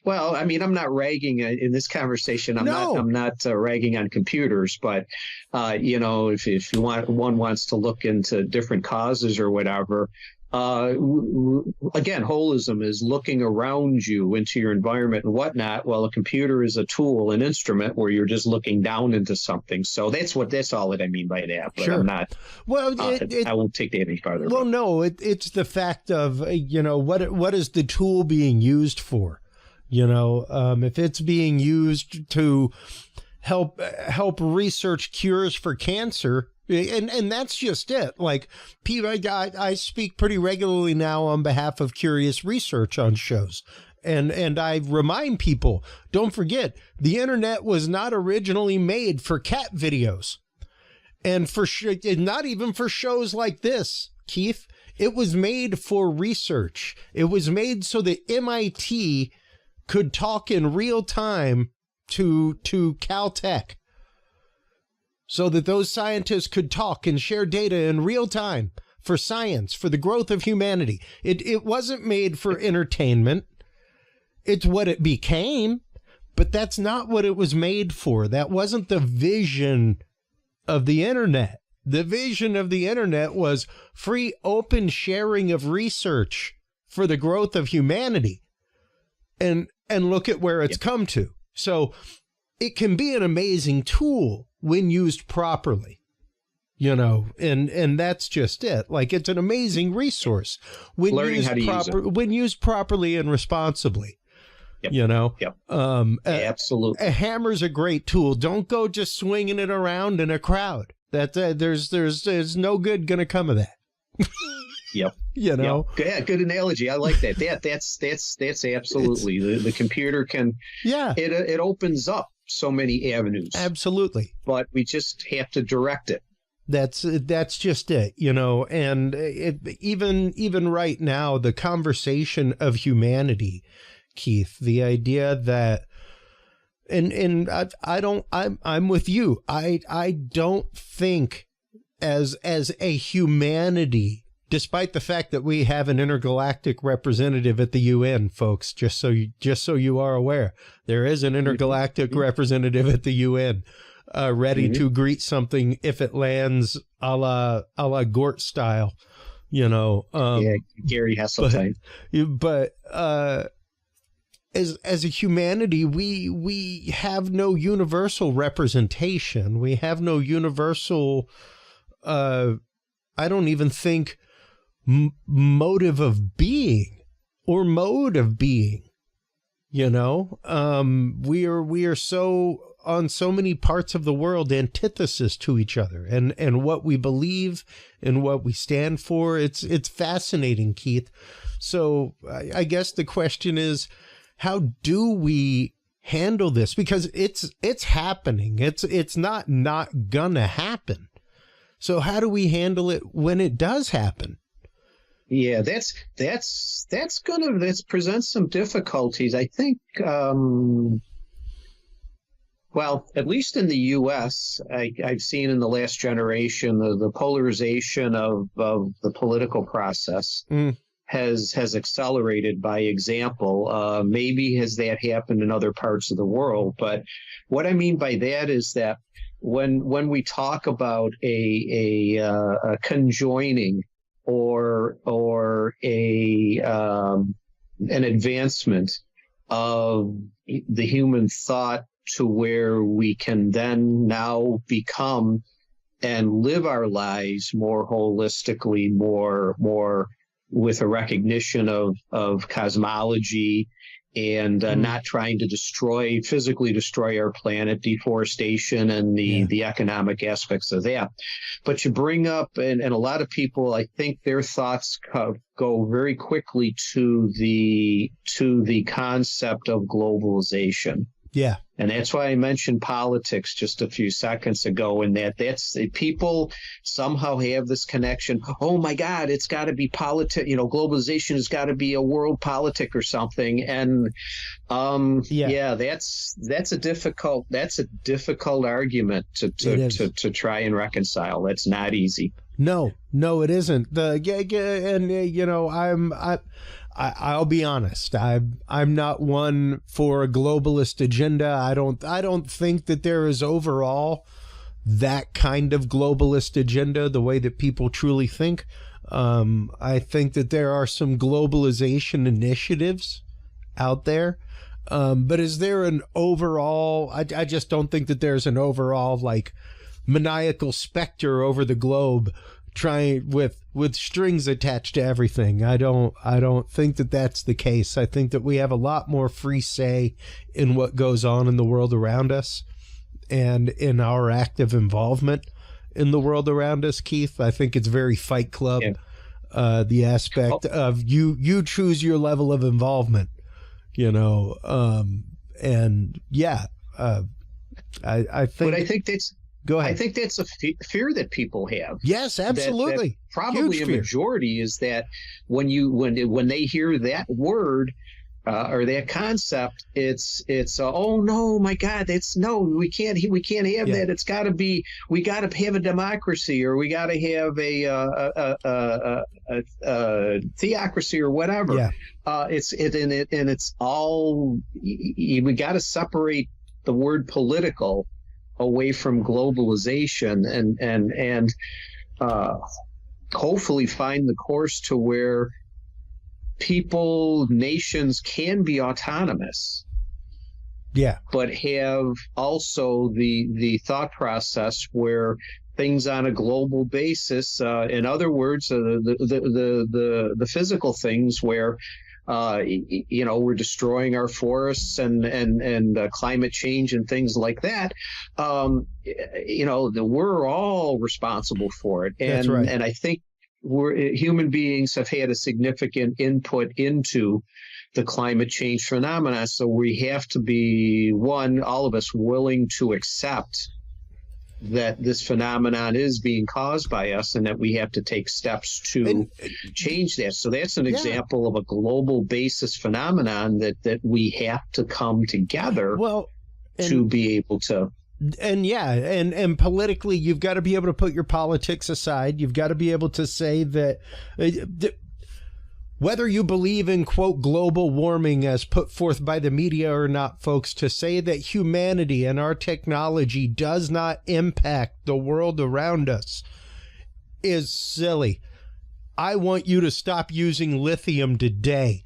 well, I mean, I'm not ragging in this conversation. I'm not ragging on computers, but if one wants to look into different causes or whatever. Again, holism is looking around you into your environment and whatnot, while a computer is a tool, an instrument where you're just looking down into something. So that's all that I mean by that. But sure. I'm not. Well, I won't take that any farther. Well, no, it's the fact of what is the tool being used for? If it's being used to help research cures for cancer. And that's just it. Like, I speak pretty regularly now on behalf of Curious Research on shows. And I remind people, don't forget, the internet was not originally made for cat videos. And not even for shows like this, Keith. It was made for research. It was made so that MIT could talk in real time to Caltech, so that those scientists could talk and share data in real time for science, for the growth of humanity. It wasn't made for entertainment. It's what it became, but that's not what it was made for. That wasn't the vision of the internet. The vision of the internet was free, open sharing of research for the growth of humanity. And look at where it's come to. So it can be an amazing tool when used properly, and that's just it. Like, it's an amazing resource when used properly and responsibly. Yep. Absolutely. A hammer's a great tool. Don't go just swinging it around in a crowd. There's no good going to come of that. Yep. Yeah, good analogy. I like that. That's absolutely the computer can. Yeah. It opens up so many avenues. Absolutely. But we just have to direct it. That's just it, and even right now, the conversation of humanity, Keith, the idea that, and I'm with you. I don't think as a humanity, despite the fact that we have an intergalactic representative at the UN, folks, just so you are aware, there is an intergalactic representative at the UN, ready to greet something if it lands a la Gort style, Gary Hasseltine. But as a humanity, we have no universal representation. We have no universal. I don't even think. Motive of being or mode of being, we are so on so many parts of the world antithesis to each other, and what we believe and what we stand for. It's fascinating, Keith. So I guess the question is, how do we handle this? Because it's happening. It's not gonna happen. So how do we handle it when it does happen? Yeah, that presents some difficulties. I think Well, at least in the U.S., I've seen in the last generation the polarization of the political process has accelerated by example. Maybe has that happened in other parts of the world, but what I mean by that is that when we talk about a conjoining or an advancement of the human thought to where we can then now become and live our lives more holistically, more with a recognition of cosmology and not trying to physically destroy our planet, deforestation and the economic aspects of that. But you bring up, and a lot of people, I think their thoughts go very quickly to the concept of globalization. Yeah. And that's why I mentioned politics just a few seconds ago, and that's people somehow have this connection. Oh my God, it's got to be politics. Globalization has got to be a world politic or something. And that's a difficult argument to try and reconcile. That's not easy. No, it isn't. I'll be honest. I'm not one for a globalist agenda. I don't think that there is overall that kind of globalist agenda, the way that people truly think. I think that there are some globalization initiatives out there. But is there an overall, I just don't think that there's an overall like maniacal specter over the globe trying with strings attached to everything. I don't think that that's the case. I think that we have a lot more free say in what goes on in the world around us and in our active involvement in the world around us, Keith. I think it's very Fight Club, the aspect of you choose your level of involvement, and I think. But I think that's. Go ahead. I think that's a fear that people have. Yes, absolutely. That probably a majority is that when they hear that word or that concept, it's oh no, my God, we can't have that. It's got to be, we got to have a democracy, or we got to have a theocracy or whatever. Yeah. It's all, we got to separate the word political away from globalization and hopefully find the course to where nations can be autonomous. Yeah. But have also the thought process where things on a global basis, in other words, the physical things where we're destroying our forests and climate change and things like that. We're all responsible for it. And, that's right. And I think human beings have had a significant input into the climate change phenomena. So we have to be, all of us willing to accept that this phenomenon is being caused by us and that we have to take steps to change that. So that's an example of a global basis phenomenon that we have to come together to be able to. And politically, you've got to be able to put your politics aside. You've got to be able to say that whether you believe in, quote, global warming as put forth by the media or not, folks, to say that humanity and our technology does not impact the world around us is silly. I want you to stop using lithium today.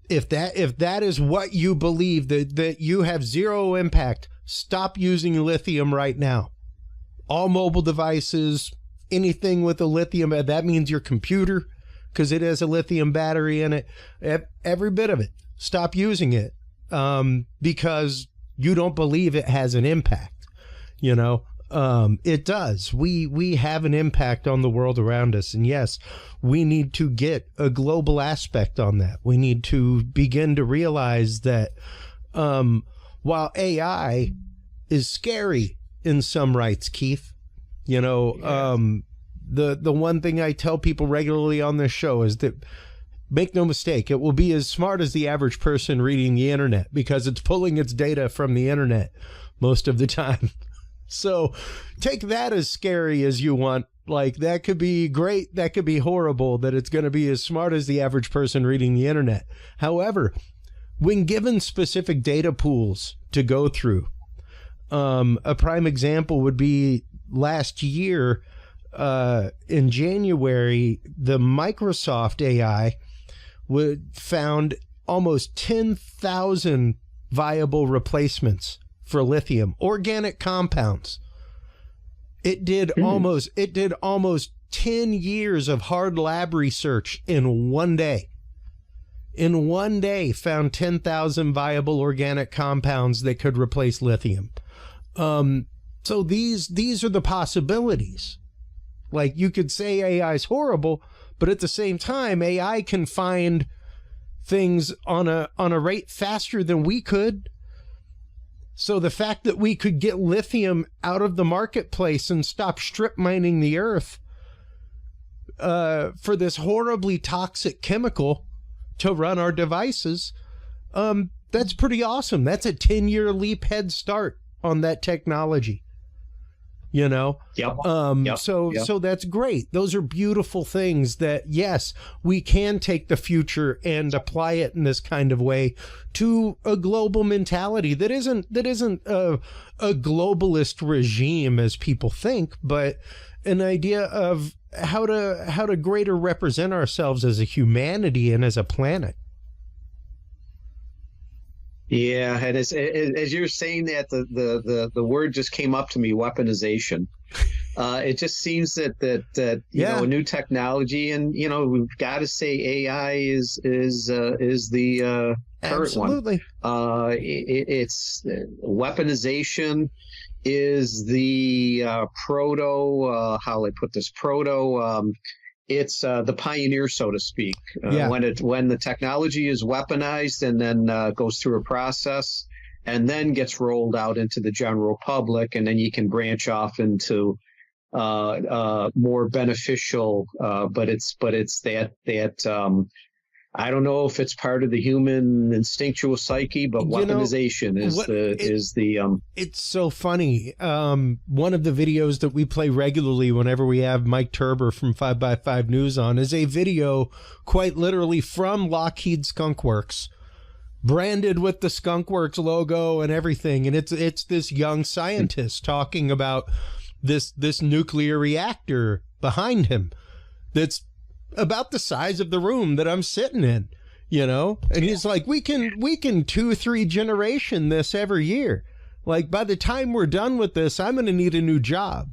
If that is what you believe, that you have zero impact, stop using lithium right now. All mobile devices, anything with a lithium, that means your computer, because it has a lithium battery in it. Every bit of it. Stop using it because you don't believe it has an impact. It does. We have an impact on the world around us. And yes, we need to get a global aspect on that. We need to begin to realize that while AI is scary in some rights, Keith, the one thing I tell people regularly on this show is that Make no mistake, it will be as smart as the average person reading the internet because it's pulling its data from the internet most of the time. So take that as scary as you want. Like, that could be great, that could be horrible, that it's going to be as smart as the average person reading the internet. However, when given specific data pools to go through, a prime example would be last year in January, the Microsoft AI found almost 10,000 viable replacements for lithium, organic compounds. It did almost 10 years of hard lab research in one day. In one day, found 10,000 viable organic compounds that could replace lithium. So these are the possibilities. Like, you could say AI is horrible, but at the same time, AI can find things on a rate faster than we could. So the fact that we could get lithium out of the marketplace and stop strip mining the earth for this horribly toxic chemical to run our devices, that's pretty awesome. That's a 10-year leap head start on that technology. You know? Yep. So that's great. Those are beautiful things that, yes, we can take the future and apply it in this kind of way to a global mentality that isn't a globalist regime as people think, but an idea of how to greater represent ourselves as a humanity and as a planet. Yeah, and as you're saying that, the word just came up to me: weaponization. It just seems that you know, a new technology, and you know, we've got to say AI is the current Absolutely. one. It's weaponization is the proto. How do I put this? It's the pioneer, so to speak. When the technology is weaponized and then goes through a process and then gets rolled out into the general public, and then you can branch off into more beneficial. But it's that I don't know if it's part of the human instinctual psyche, but weaponization It's so funny. One of the videos that we play regularly whenever we have Mike Turber from 5x5 News on is a video quite literally from Lockheed Skunk Works, branded with the Skunk Works logo and everything. And it's this young scientist talking about this nuclear reactor behind him that's about the size of the room that I'm sitting in, you know? And he's like, we can 2-3 generation this every year. Like, by the time we're done with this, I'm going to need a new job.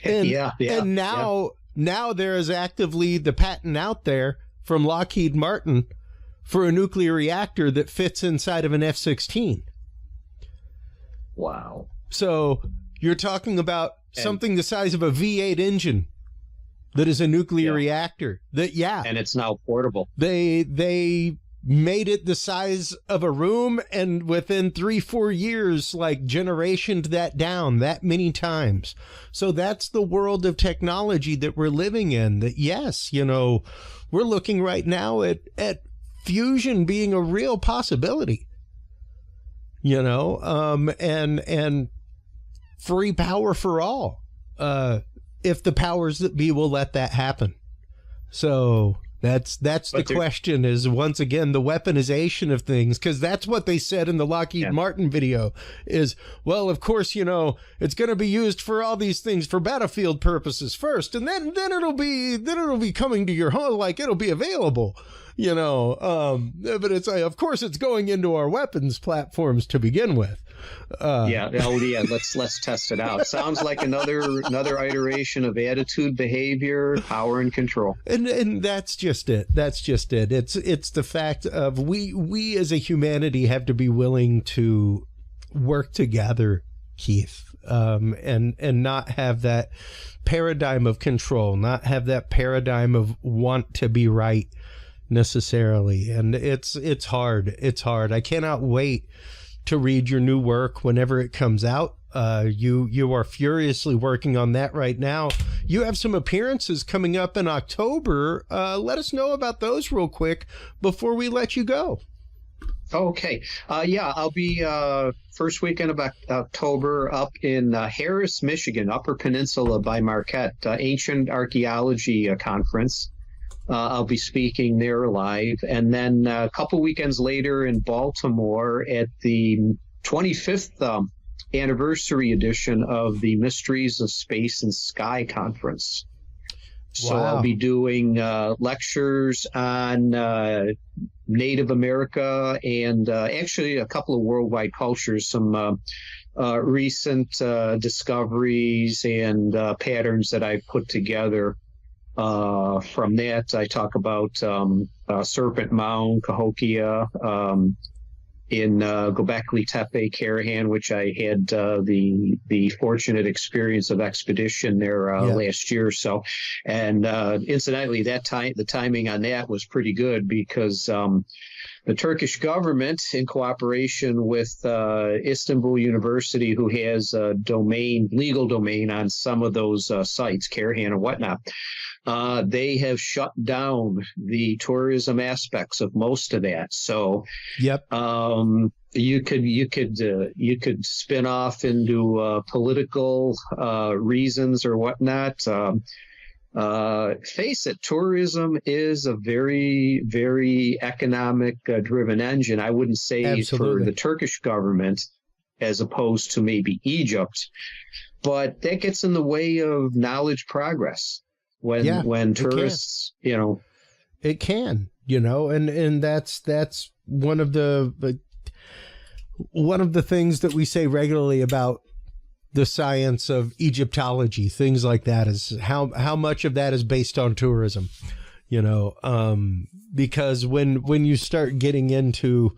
And now there is actively the patent out there from Lockheed Martin for a nuclear reactor that fits inside of an F-16. Wow. So you're talking about something the size of a V8 engine that is a nuclear reactor. And it's now portable. They made it the size of a room, and within 3-4 years, like, generationed that down that many times. So that's the world of technology that we're living in. That, yes, you know, we're looking right now at fusion being a real possibility. You know, and free power for all. If the powers that be will let that happen. So that's the question, is once again the weaponization of things, because that's what they said in the Lockheed Martin video is, well, of course, you know, it's going to be used for all these things for battlefield purposes first, and then it'll be coming to your home, like, it'll be available, you know. But it's like, of course it's going into our weapons platforms to begin with. Let's test it out. Sounds like another iteration of attitude, behavior, power, and control. And that's just it. It's the fact of we as a humanity have to be willing to work together, Keith, and not have that paradigm of control, not have that paradigm of want to be right necessarily. And it's hard. I cannot wait to read your new work whenever it comes out. You are furiously working on that right now. you have some appearances coming up in October. Let us know about those real quick before we let you go. Okay. Yeah, I'll be first weekend of October up in Harris, Michigan, Upper Peninsula by Marquette, Ancient Archaeology Conference. I'll be speaking there live. And then a couple weekends later in Baltimore at the 25th anniversary edition of the Mysteries of Space and Sky Conference. So Wow. I'll be doing lectures on Native America and actually a couple of worldwide cultures, some recent discoveries and patterns that I put together. From that, I talk about Serpent Mound, Cahokia, in Göbekli Tepe, Karahan, which I had the fortunate experience of expedition there last year or so. And incidentally, the timing on that was pretty good because the Turkish government, in cooperation with Istanbul University, who has a legal domain on some of those sites, Karahan and whatnot, they have shut down the tourism aspects of most of that. So, yep. You could spin off into political reasons or whatnot. Face it, tourism is a very, very economic driven engine. I wouldn't say Absolutely. for the Turkish government as opposed to maybe Egypt, but that gets in the way of knowledge progress. When tourists, it can, and that's one of the things that we say regularly about the science of Egyptology, things like that, is how much of that is based on tourism, because when you start getting into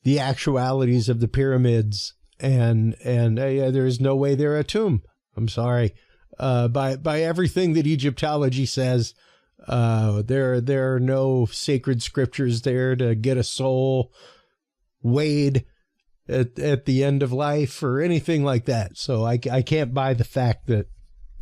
the actualities of the pyramids and there is no way they're a tomb. I'm sorry. By everything that Egyptology says, there are no sacred scriptures there to get a soul weighed at the end of life or anything like that. So I can't buy the fact that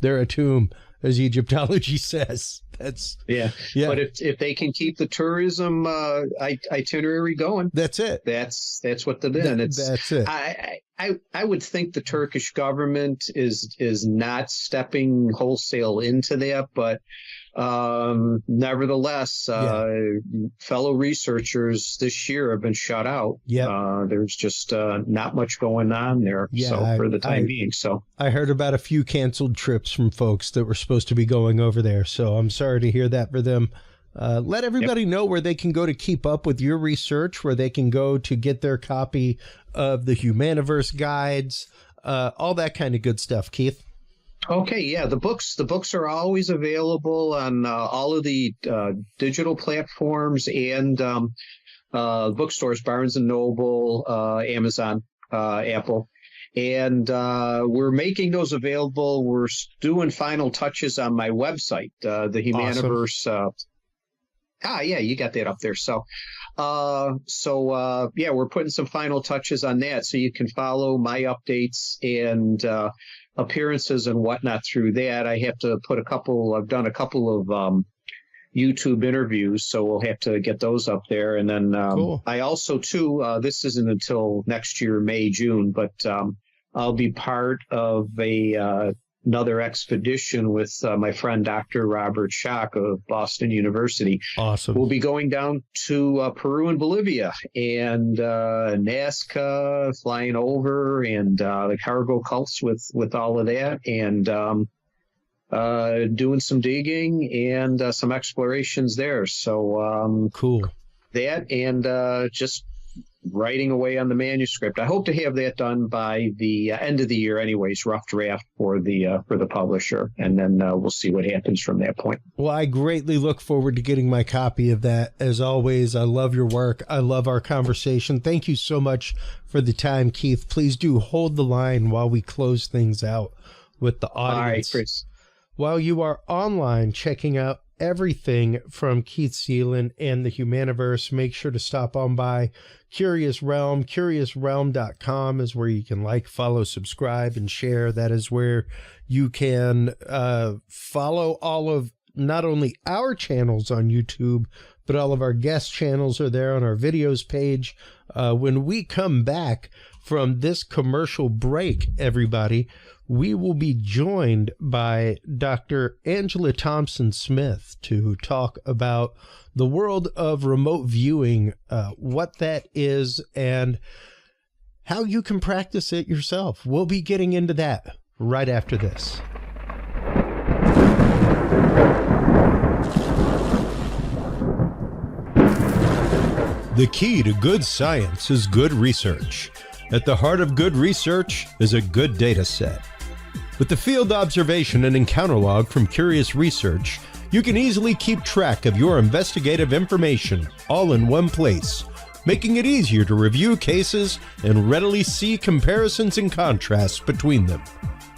they're a tomb, as Egyptology says. That's yeah. But if they can keep the tourism itinerary going, that's it. That's what they're doing. That's it. I would think the Turkish government is not stepping wholesale into that, but nevertheless, fellow researchers this year have been shut out. Yeah, there's just not much going on there. Yeah, for the time being. So I heard about a few canceled trips from folks that were supposed to be going over there. So I'm sorry to hear that for them. Let everybody know where they can go to keep up with your research, where they can go to get their copy of the Humaniverse guides, all that kind of good stuff, Keith. Okay, yeah, the books are always available on all of the digital platforms and bookstores, Barnes & Noble, Amazon, Apple. And we're making those available. We're doing final touches on my website, the Humaniverse. Awesome. Yeah, you got that up there. So we're putting some final touches on that, so you can follow my updates and appearances and whatnot through that. I've done a couple of YouTube interviews, so we'll have to get those up there. And then cool. I also too, this isn't until next year, May, June, but I'll be part of another expedition with my friend Dr. Robert Schock of Boston University. Awesome. We'll be going down to Peru and Bolivia and Nazca, flying over, and the cargo cults with all of that, and doing some digging and some explorations there. So cool. That and just writing away on the manuscript. I hope to have that done by the end of the year anyways, rough draft for the publisher, and then we'll see what happens from that point. Well, I greatly look forward to getting my copy of that. As always, I love your work. I love our conversation. Thank you so much for the time, Keith. Please do hold the line while we close things out with the audience. All right, Chris. While you are online checking out everything from Keith Seland and the Humaniverse, make sure to stop on by Curious Realm. CuriousRealm.com is where you can like, follow, subscribe, and share. That is where you can follow all of not only our channels on YouTube, but all of our guest channels are there on our videos page. When we come back from this commercial break, everybody, we will be joined by Dr. Angela Thompson Smith to talk about the world of remote viewing, what that is, and how you can practice it yourself. We'll be getting into that right after this. The key to good science is good research. At the heart of good research is a good data set. With the field observation and encounter log from Curious Research, you can easily keep track of your investigative information all in one place, making it easier to review cases and readily see comparisons and contrasts between them.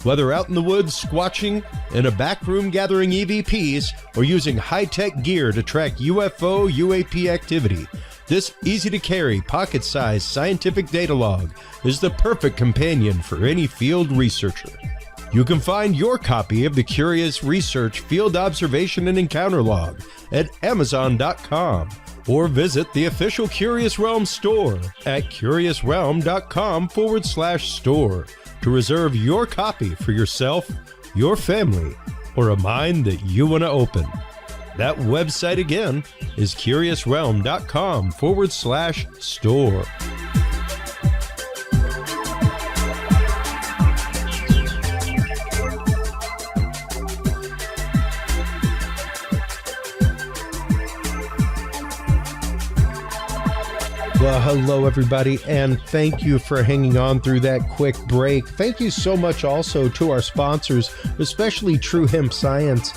Whether out in the woods squatching, in a back room gathering EVPs, or using high-tech gear to track UFO, UAP activity, this easy-to-carry, pocket-sized scientific data log is the perfect companion for any field researcher. You can find your copy of the Curious Research Field Observation and Encounter Log at Amazon.com or visit the official Curious Realm store at CuriousRealm.com/store to reserve your copy for yourself, your family, or a mind that you want to open. That website again is CuriousRealm.com/store. Well, hello, everybody, and thank you for hanging on through that quick break. Thank you so much also to our sponsors, especially True Hemp Science.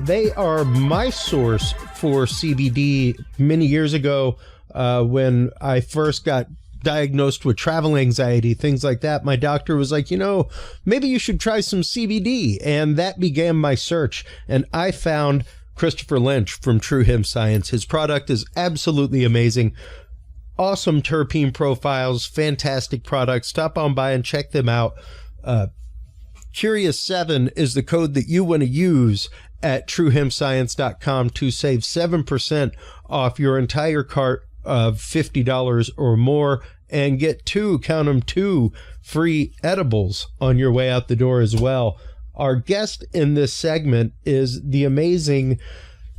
They are my source for CBD many years ago when I first got diagnosed with travel anxiety, things like that. My doctor was like, maybe you should try some CBD. And that began my search. And I found Christopher Lynch from True Hemp Science. His product is absolutely amazing. Awesome terpene profiles, fantastic products. Stop on by and check them out. Curious7 is the code that you want to use at truehempscience.com to save 7% off your entire cart of $50 or more and get two free edibles on your way out the door as well. Our guest in this segment is the amazing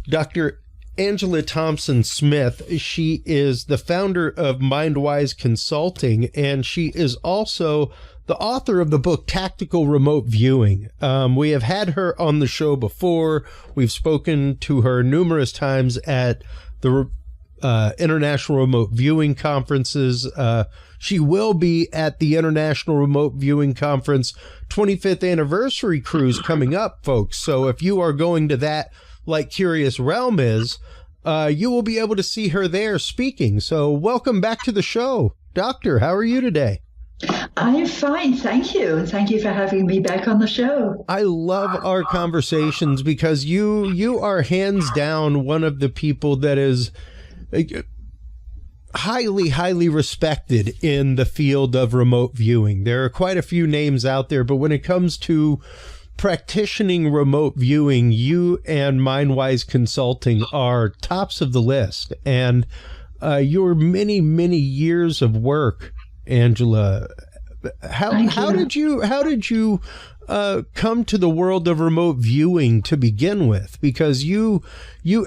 Dr. Angela Thompson Smith. She is the founder of MindWise Consulting, and she is also the author of the book Tactical Remote Viewing. We have had her on the show before. We've spoken to her numerous times at the International Remote Viewing Conferences. She will be at the International Remote Viewing Conference 25th Anniversary Cruise coming up, folks. So if you are going to that, like Curious Realm is, you will be able to see her there speaking. So welcome back to the show. Doctor, how are you today? I'm fine, thank you. Thank you for having me back on the show. I love our conversations because you are hands down one of the people that is highly respected in the field of remote viewing. There are quite a few names out there, but when it comes to practicing remote viewing, you and MindWise Consulting are tops of the list. And your many years of work, Angela, how did you come to the world of remote viewing to begin with? Because you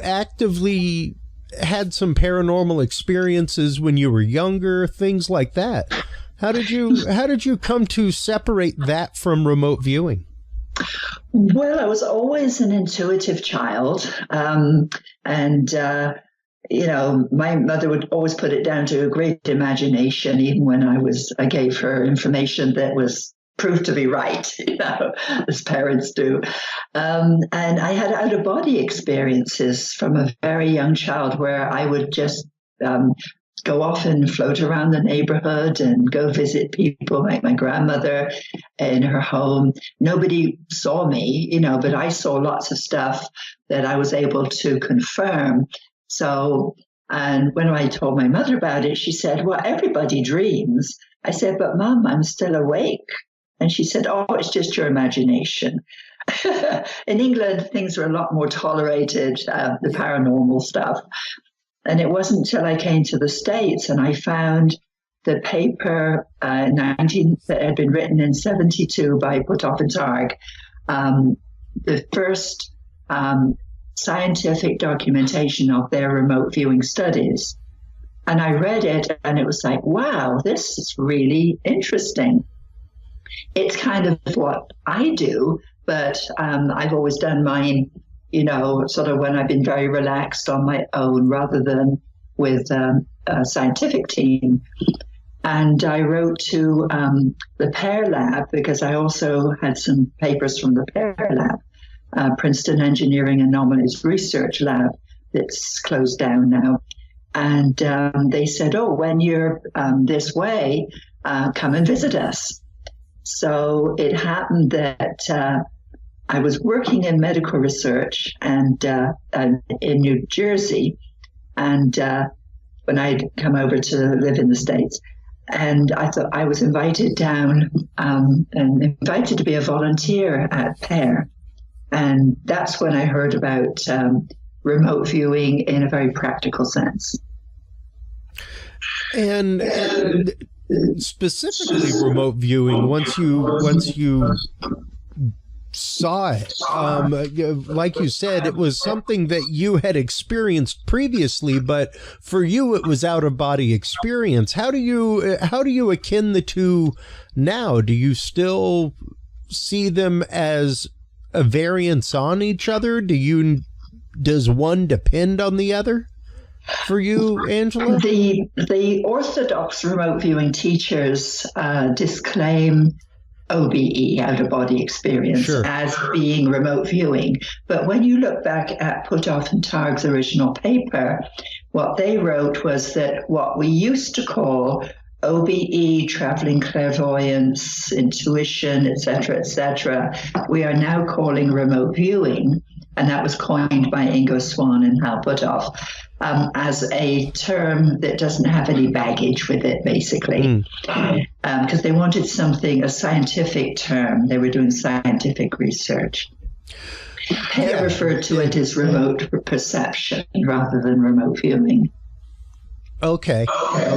actively had some paranormal experiences when you were younger, things like that. How did you come to separate that from remote viewing? Well, I was always an intuitive child. My mother would always put it down to a great imagination, even when I gave her information that was proved to be right, as parents do. And I had out-of-body experiences from a very young child where I would just go off and float around the neighborhood and go visit people, like my grandmother in her home. Nobody saw me, but I saw lots of stuff that I was able to confirm. So, and when I told my mother about it, she said, well, everybody dreams. I said, but Mom, I'm still awake. And she said, oh, it's just your imagination. In England, things are a lot more tolerated, the paranormal stuff. And it wasn't until I came to the States and I found the paper that had been written in 1972 by Puthoff and Targ, the first scientific documentation of their remote viewing studies. And I read it and it was like, wow, this is really interesting. It's kind of what I do, but I've always done mine, sort of when I've been very relaxed on my own rather than with a scientific team. And I wrote to the Pear Lab because I also had some papers from the Pear Lab, Princeton Engineering Anomalies Research Lab that's closed down now. And they said, oh, when you're this way, come and visit us. So it happened that I was working in medical research and in New Jersey, and when I'd come over to live in the States, and I thought I was invited down and invited to be a volunteer at Pear, and that's when I heard about remote viewing in a very practical sense. And specifically remote viewing, once you saw it, like you said, it was something that you had experienced previously, but for you it was out of body experience. How do you akin the two now? Do you still see them as a variance on each other? Does one depend on the other for you, Angela? The orthodox remote viewing teachers disclaim OBE, out-of-body experience, sure, as being remote viewing. But when you look back at Puthoff and Targ's original paper, what they wrote was that what we used to call OBE, traveling clairvoyance, intuition, etc., we are now calling remote viewing. And that was coined by Ingo Swann and Hal Puthoff as a term that doesn't have any baggage with it, basically, because they wanted a scientific term. They were doing scientific research. Pear referred to it as remote perception rather than remote viewing. Okay.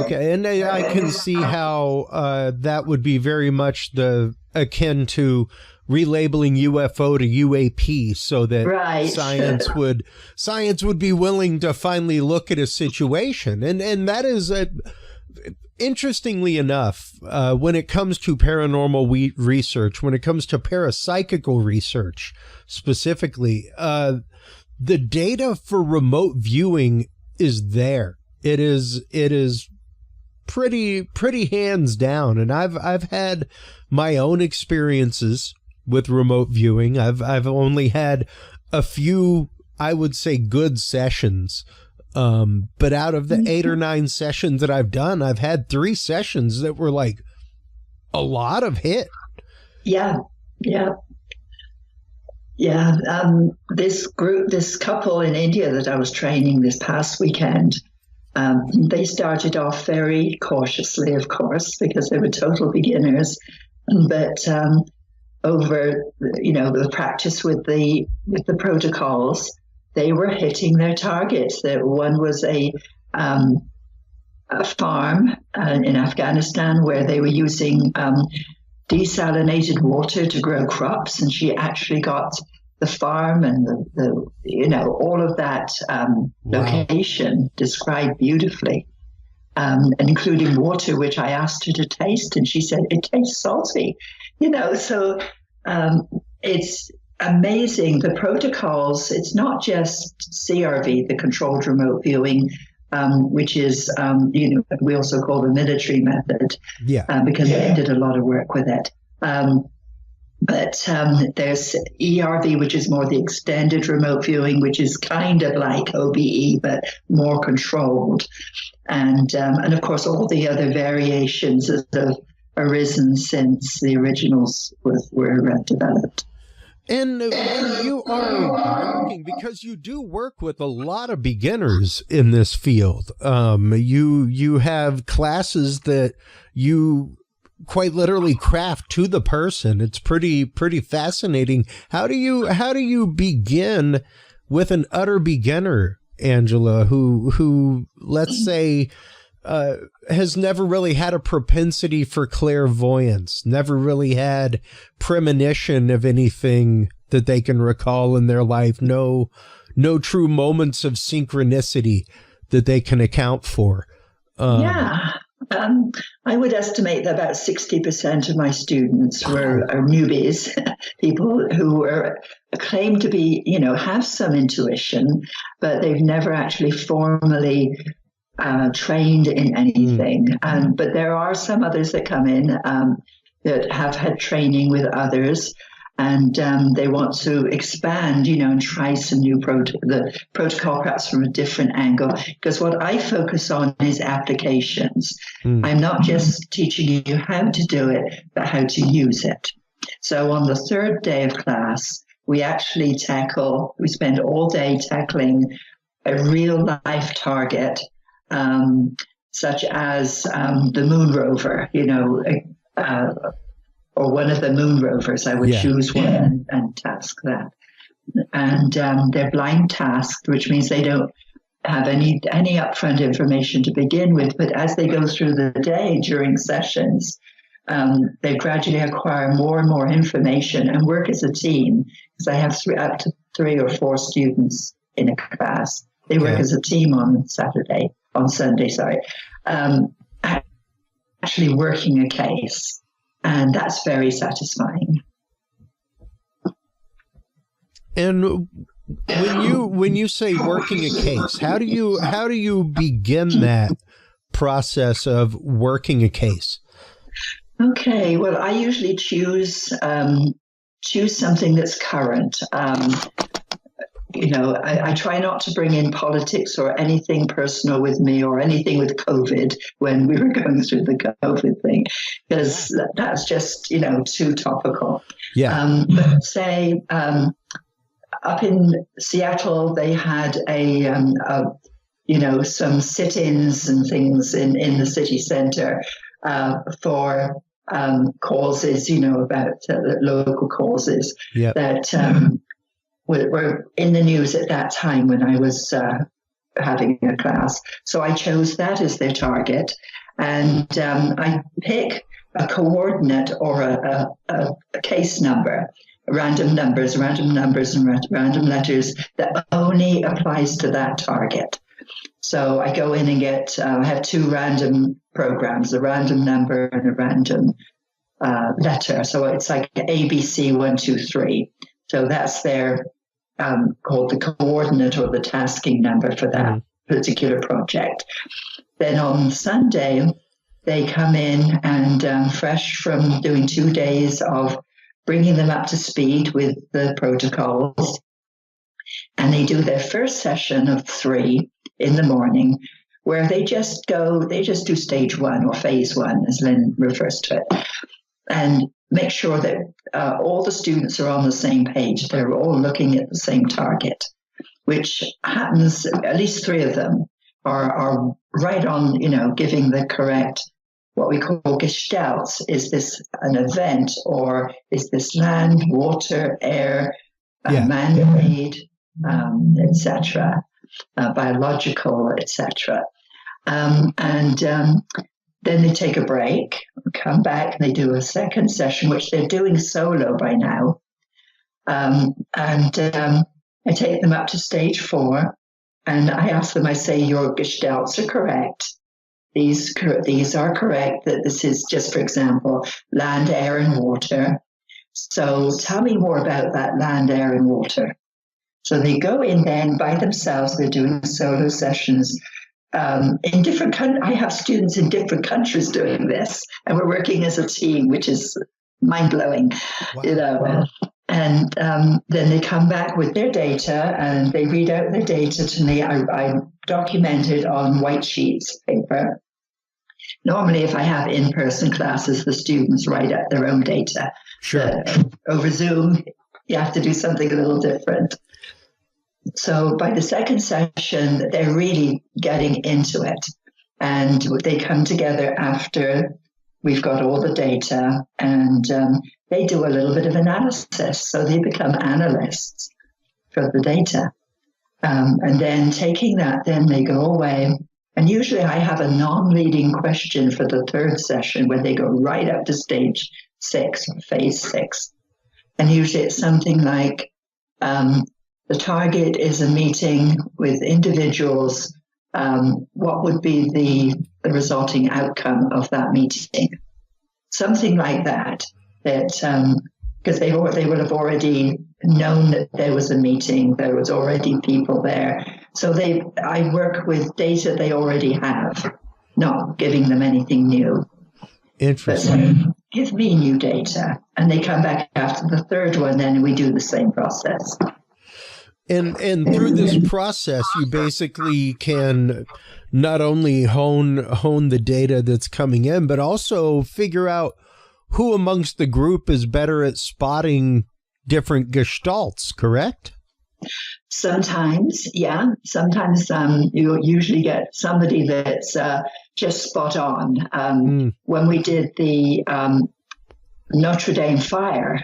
And I can see how that would be very much akin to relabeling UFO to UAP, so that science would be willing to finally look at a situation. And that is interestingly enough, when it comes to paranormal research, when it comes to parapsychical research specifically, the data for remote viewing is there. It is pretty hands down. And I've had my own experiences with remote viewing. I've only had a few, I would say, good sessions. But out of the 8 or 9 sessions that I've done, I've had 3 sessions that were like a lot of hit. Yeah. This couple in India that I was training this past weekend, they started off very cautiously, of course, because they were total beginners. But over, the practice with the protocols, they were hitting their targets. One was a farm in Afghanistan where they were using desalinated water to grow crops, and she actually got the farm and the all of that location described beautifully, including water, which I asked her to taste, and she said it tastes salty. So it's amazing, the protocols. It's not just CRV, the controlled remote viewing, which is we also call the military method, because they did a lot of work with it. But there's ERV, which is more the extended remote viewing, which is kind of like OBE, but more controlled. And of course, all the other variations that have arisen since the originals were developed. And when you are working, because you do work with a lot of beginners in this field, you have classes that you quite literally craft to the person. It's pretty fascinating. How do you begin with an utter beginner, Angela, who let's say has never really had a propensity for clairvoyance, never really had premonition of anything that they can recall in their life, no true moments of synchronicity that they can account for? I would estimate that about 60% of my students are newbies, people who are claim to be, have some intuition, but they've never actually formally trained in anything. But there are some others that come in that have had training with others, and they want to expand, and try some new the protocol perhaps from a different angle. Because what I focus on is applications. I'm not just teaching you how to do it, but how to use it. So on the third day of class, we actually spend all day tackling a real life target, such as the moon rover, or one of the moon rovers. I would choose one and task that. And they're blind tasked, which means they don't have any upfront information to begin with. But as they go through the day during sessions, they gradually acquire more and more information and work as a team. Because I have up to 3 or 4 students in a class. They work as a team on Sunday, actually working a case. And that's very satisfying. And when you say working a case, how do you begin that process of working a case? Okay, well, I usually choose something that's current. I try not to bring in politics or anything personal with me or anything with COVID when we were going through the COVID thing, because that's just, too topical. Yeah. But say up in Seattle, they had some sit-ins and things in the city center for causes, about local causes that were in the news at that time when I was having a class. So I chose that as their target. And I pick a coordinate or a case number, random numbers, and random letters that only applies to that target. So I go in and I have 2 random programs, a random number and a random letter. So it's like ABC 1, 2, 3. So that's their called the coordinate or the tasking number for that particular project. Then on Sunday, they come in and fresh from doing 2 days of bringing them up to speed with the protocols. And they do their first session of 3 in the morning, where they just do stage 1 or phase 1, as Lynn refers to it, and make sure that all the students are on the same page. They're all looking at the same target, which happens, at least 3 of them are right on, giving the correct, what we call gestalts. Is this an event, or is this land, water, air, man-made, etc., biological, etc. Then they take a break, come back, and they do a second session, which they're doing solo by now. I take them up to stage 4, and I ask them, I say, your gestalts are correct. These are correct, that this is just, for example, land, air, and water. So tell me more about that land, air, and water. So they go in then by themselves. They're doing solo sessions. In different I have students in different countries doing this, and we're working as a team, which is mind-blowing, Wow. you know. And then they come back with their data and they read out their data to me. I document it on white sheets of paper. Normally, if I have in-person classes, the students write out their own data. Sure. Over Zoom, you have to do something a little different. So by the second session, they're really getting into it. And they come together after we've got all the data, and they do a little bit of analysis. So they become analysts for the data. And then taking that, then they go away. And usually I have a non-leading question for the third session where they go right up to stage 6, phase 6. And usually it's something like the target is a meeting with individuals. What would be the resulting outcome of that meeting? Something like that, because they will have already known that there was a meeting, there was already people there. So I work with data they already have, not giving them anything new. Interesting. But give me new data. And they come back after the third one, then we do the same process. And through this process, you basically can not only hone the data that's coming in, but also figure out who amongst the group is better at spotting different gestalts, correct? Sometimes, yeah. Sometimes you usually get somebody that's just spot on. When we did the Notre Dame fire,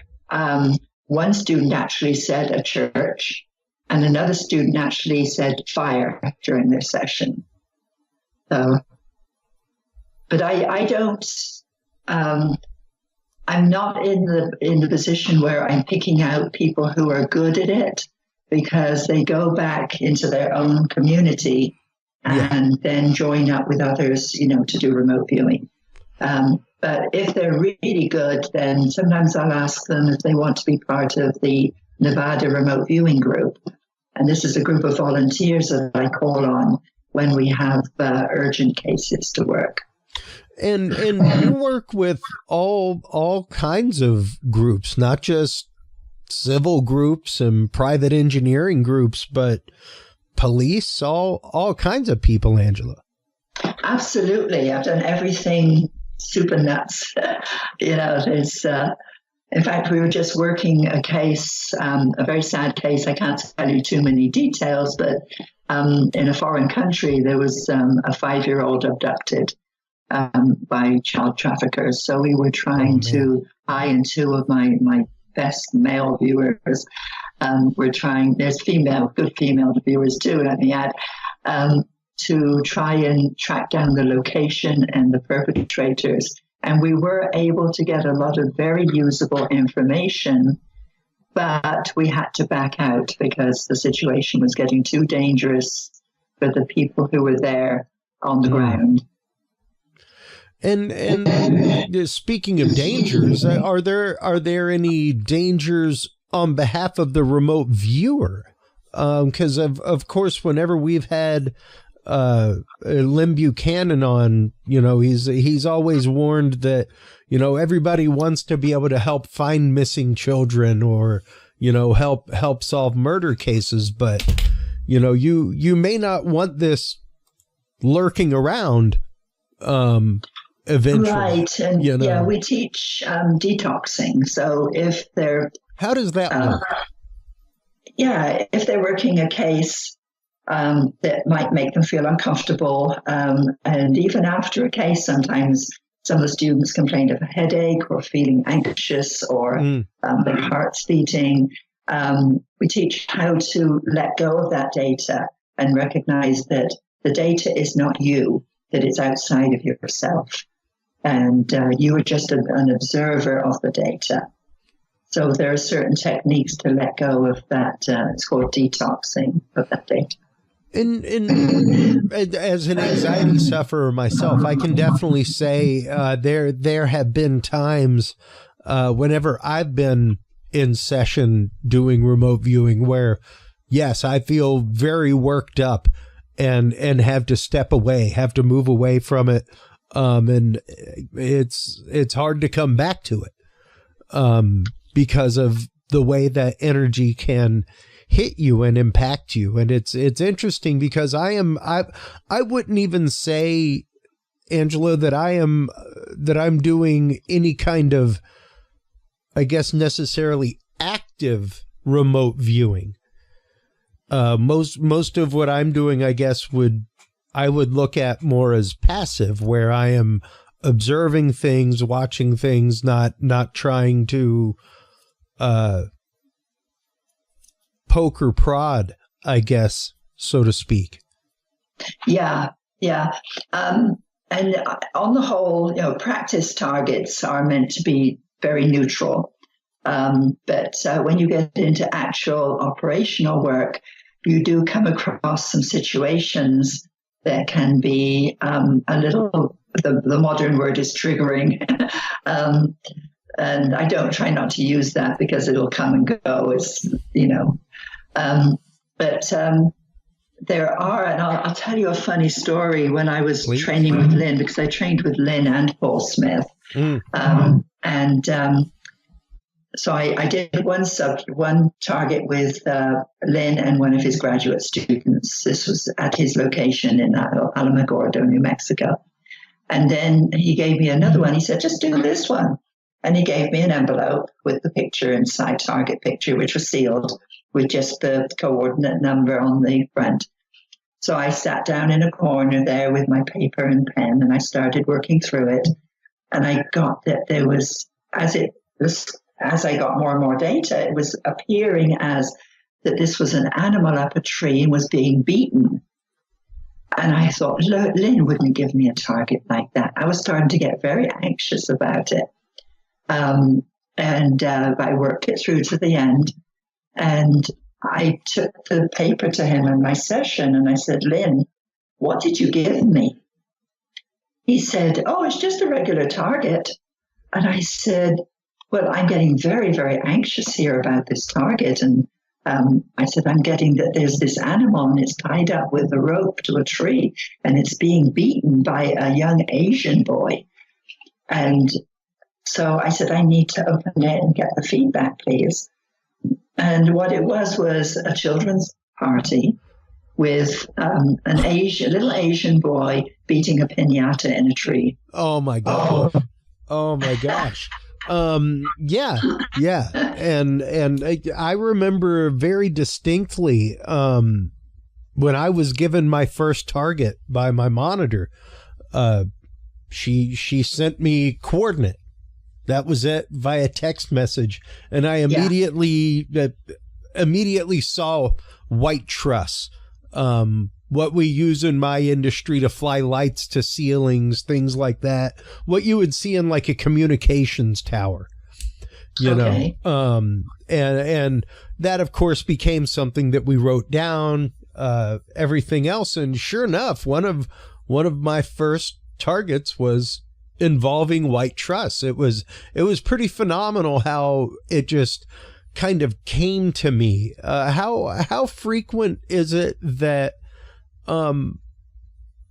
one student actually said a church, and another student actually said fire during their session. So, but I don't. I'm not in the position where I'm picking out people who are good at it, because they go back into their own community and then join up with others, to do remote viewing. But if they're really good, then sometimes I'll ask them if they want to be part of the Nevada remote viewing group. And this is a group of volunteers that I call on when we have urgent cases to work. And you work with all kinds of groups, not just civil groups and private engineering groups, but police, all kinds of people, Angela. Absolutely. I've done everything super nuts. There's, in fact, we were just working a case, a very sad case. I can't tell you too many details, but in a foreign country, there was a 5-year-old abducted by child traffickers. So we were trying I and 2 of my best male viewers, we're trying, there's good female viewers too, let me add, to try and track down the location and the perpetrators. And we were able to get a lot of very usable information, but we had to back out because the situation was getting too dangerous for the people who were there on the ground. And speaking of dangers, are there any dangers on behalf of the remote viewer? Because of course, whenever we've had Lynn Buchanan on, he's always warned that everybody wants to be able to help find missing children or help solve murder cases, but you may not want this lurking around. Eventually, right, and we teach detoxing. So if how does that work? If they're working a case that might make them feel uncomfortable, and even after a case, sometimes some of the students complain of a headache or feeling anxious or their heart's beating. We teach how to let go of that data and recognize that the data is not you, that it's outside of yourself. And you are just an observer of the data. So there are certain techniques to let go of that. It's called detoxing of that data. And as an anxiety sufferer myself, I can definitely say there have been times whenever I've been in session doing remote viewing where, yes, I feel very worked up and have to step away, have to move away from it. And it's hard to come back to it. because of the way that energy can hit you and impact you. And it's interesting because I wouldn't even say, Angela, that I'm doing any kind of, I guess, necessarily active remote viewing. Most of what I'm doing, I guess, I would look at more as passive, where I am observing things, watching things, not trying to poke or prod, I guess, so to speak. Yeah. And on the whole, practice targets are meant to be very neutral. But when you get into actual operational work, you do come across some situations that can be a little, the modern word is triggering. And I don't try not to use that because it'll come and go. But there are, and I'll tell you a funny story. When I was training with Lynn, because I trained with Lynn and Paul Smith. So I did one target with Lynn and one of his graduate students. This was at his location in Alamogordo, New Mexico. And then he gave me another one. He said, just do this one. And he gave me an envelope with the picture inside, target picture, which was sealed with just the coordinate number on the front. So I sat down in a corner there with my paper and pen, and I started working through it. And I got that there was, as I got more and more data, it was appearing as that this was an animal up a tree and was being beaten. And I thought, Lynn wouldn't give me a target like that. I was starting to get very anxious about it. And I worked it through to the end. And I took the paper to him in my session and I said, Lynn, what did you give me? He said, oh, it's just a regular target. And I said, well, I'm getting very, very anxious here about this target. And I said, I'm getting that there's this animal and it's tied up with a rope to a tree and it's being beaten by a young Asian boy. And so I said, I need to open it and get the feedback, please. And what it was a children's party with little Asian boy beating a piñata in a tree. Oh my God. Oh my gosh. Yeah. And I remember very distinctly, when I was given my first target by my monitor, she sent me coordinate. That was it, via text message. And I immediately saw white truss. What we use in my industry to fly lights to ceilings, things like that. What you would see in like a communications tower, you know. And that of course became something that we wrote down, everything else. And sure enough, one of my first targets was involving white truss. It was pretty phenomenal how it just kind of came to me. How frequent is it that,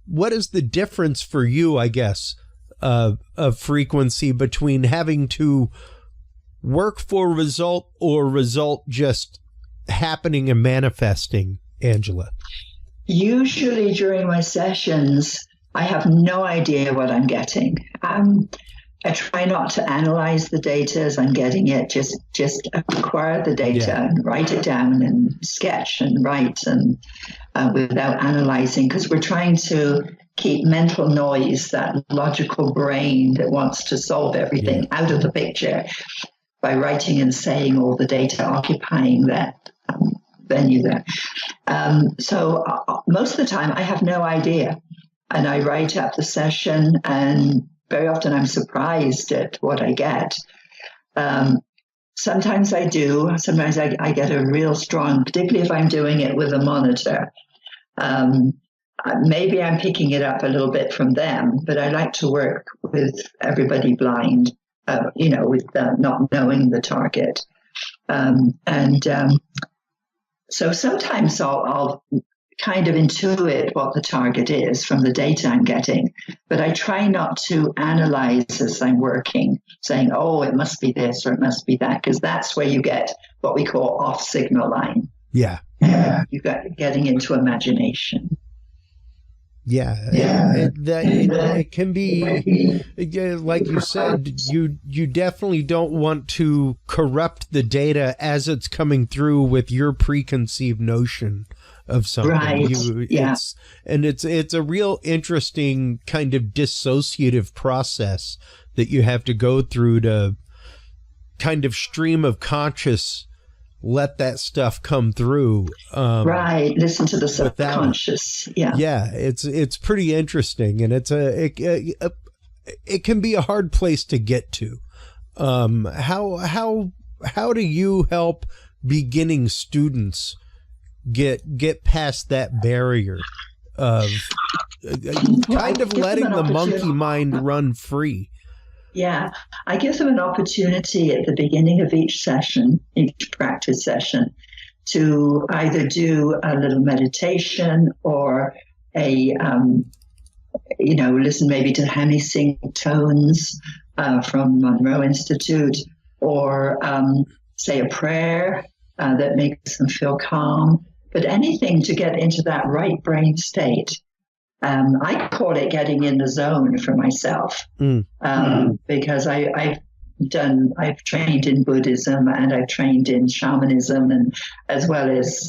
what is the difference for you, I guess, of frequency between having to work for result or result just happening and manifesting, Angela? Usually during my sessions, I have no idea what I'm getting. I try not to analyze the data as I'm getting it, just acquire the data and write it down and sketch and write and without analyzing, because we're trying to keep mental noise, that logical brain that wants to solve everything, out of the picture by writing and saying all the data occupying that venue there. So most of the time I have no idea. And I write up the session, and very often I'm surprised at what I get. Sometimes I do. Sometimes I get a real strong, particularly if I'm doing it with a monitor. Maybe I'm picking it up a little bit from them, but I like to work with everybody blind, with not knowing the target. So sometimes I'll kind of intuit what the target is from the data I'm getting, but I try not to analyze as I'm working, saying, oh, it must be this or it must be that, because that's where you get what we call off signal line. Yeah. You got getting into imagination. Yeah. It can be, like you said, you definitely don't want to corrupt the data as it's coming through with your preconceived notion of something. Right. It's a real interesting kind of dissociative process that you have to go through to kind of stream of conscious let that stuff come through. Right. Listen to the subconscious. Yeah. It's pretty interesting, and it can be a hard place to get to. How do you help beginning students get past that barrier of kind of letting the monkey mind run free? Yeah, I give them an opportunity at the beginning of each session, each practice session, to either do a little meditation or listen maybe to hemisync tones from Monroe Institute, or say a prayer that makes them feel calm, but anything to get into that right brain state. I call it getting in the zone for myself, because I've trained in Buddhism, and I've trained in shamanism, and as well as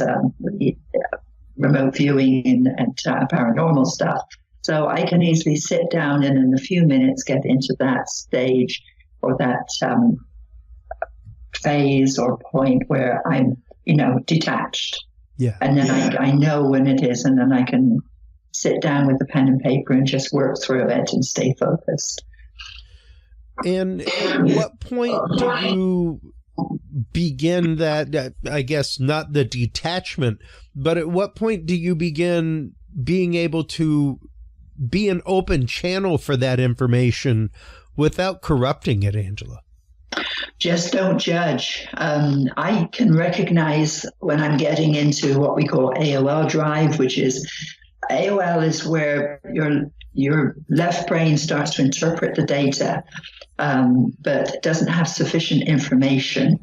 remote viewing and paranormal stuff. So I can easily sit down and in a few minutes get into that stage or that phase or point where I'm, detached. Yeah. And then I know when it is, and then I can sit down with a pen and paper and just work through it and stay focused. And at what point do you begin that, I guess not the detachment, but at what point do you begin being able to be an open channel for that information without corrupting it, Angela? Just don't judge. I can recognize when I'm getting into what we call AOL drive, which is AOL is where your left brain starts to interpret the data, but it doesn't have sufficient information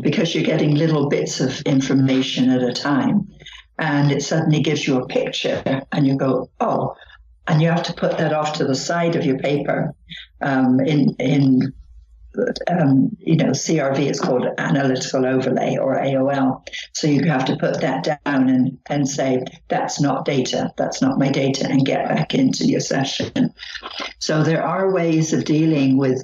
because you're getting little bits of information at a time. And it suddenly gives you a picture, and you go, oh, and you have to put that off to the side of your paper. CRV is called analytical overlay, or AOL. So you have to put that down and say, that's not data, that's not my data, and get back into your session. So there are ways of dealing with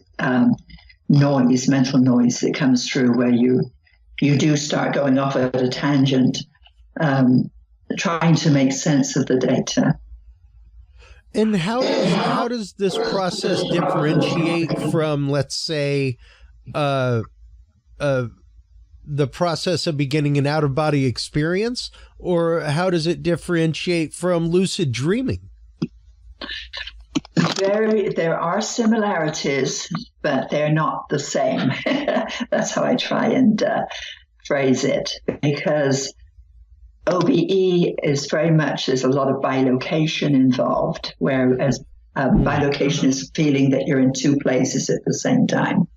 noise, mental noise that comes through where you do start going off at a tangent, trying to make sense of the data. And how does this process differentiate from, let's say, the process of beginning an out-of-body experience, or how does it differentiate from lucid dreaming? There are similarities, but they're not the same. That's how I try and phrase it, because OBE is very much, there's a lot of bilocation involved, whereas bilocation is feeling that you're in two places at the same time,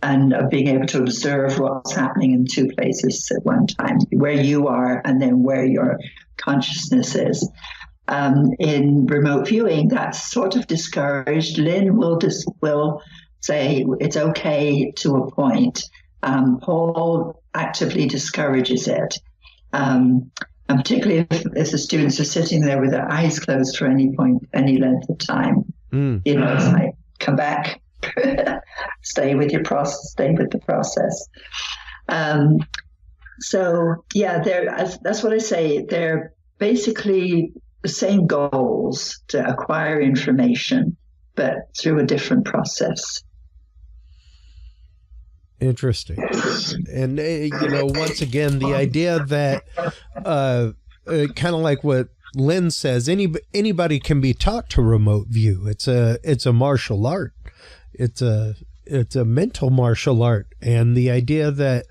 and being able to observe what's happening in two places at one time, where you are and then where your consciousness is. In remote viewing, that's sort of discouraged. Lynn will say it's okay to a point. Paul actively discourages it. And particularly if the students are sitting there with their eyes closed for any length of time, it's like, come back, stay with the process. That's what I say. They're basically the same goals, to acquire information, but through a different process. Interesting. And, once again, the idea that kind of like what Lynn says, anybody can be taught to remote view. It's a martial art. It's a mental martial art. And the idea that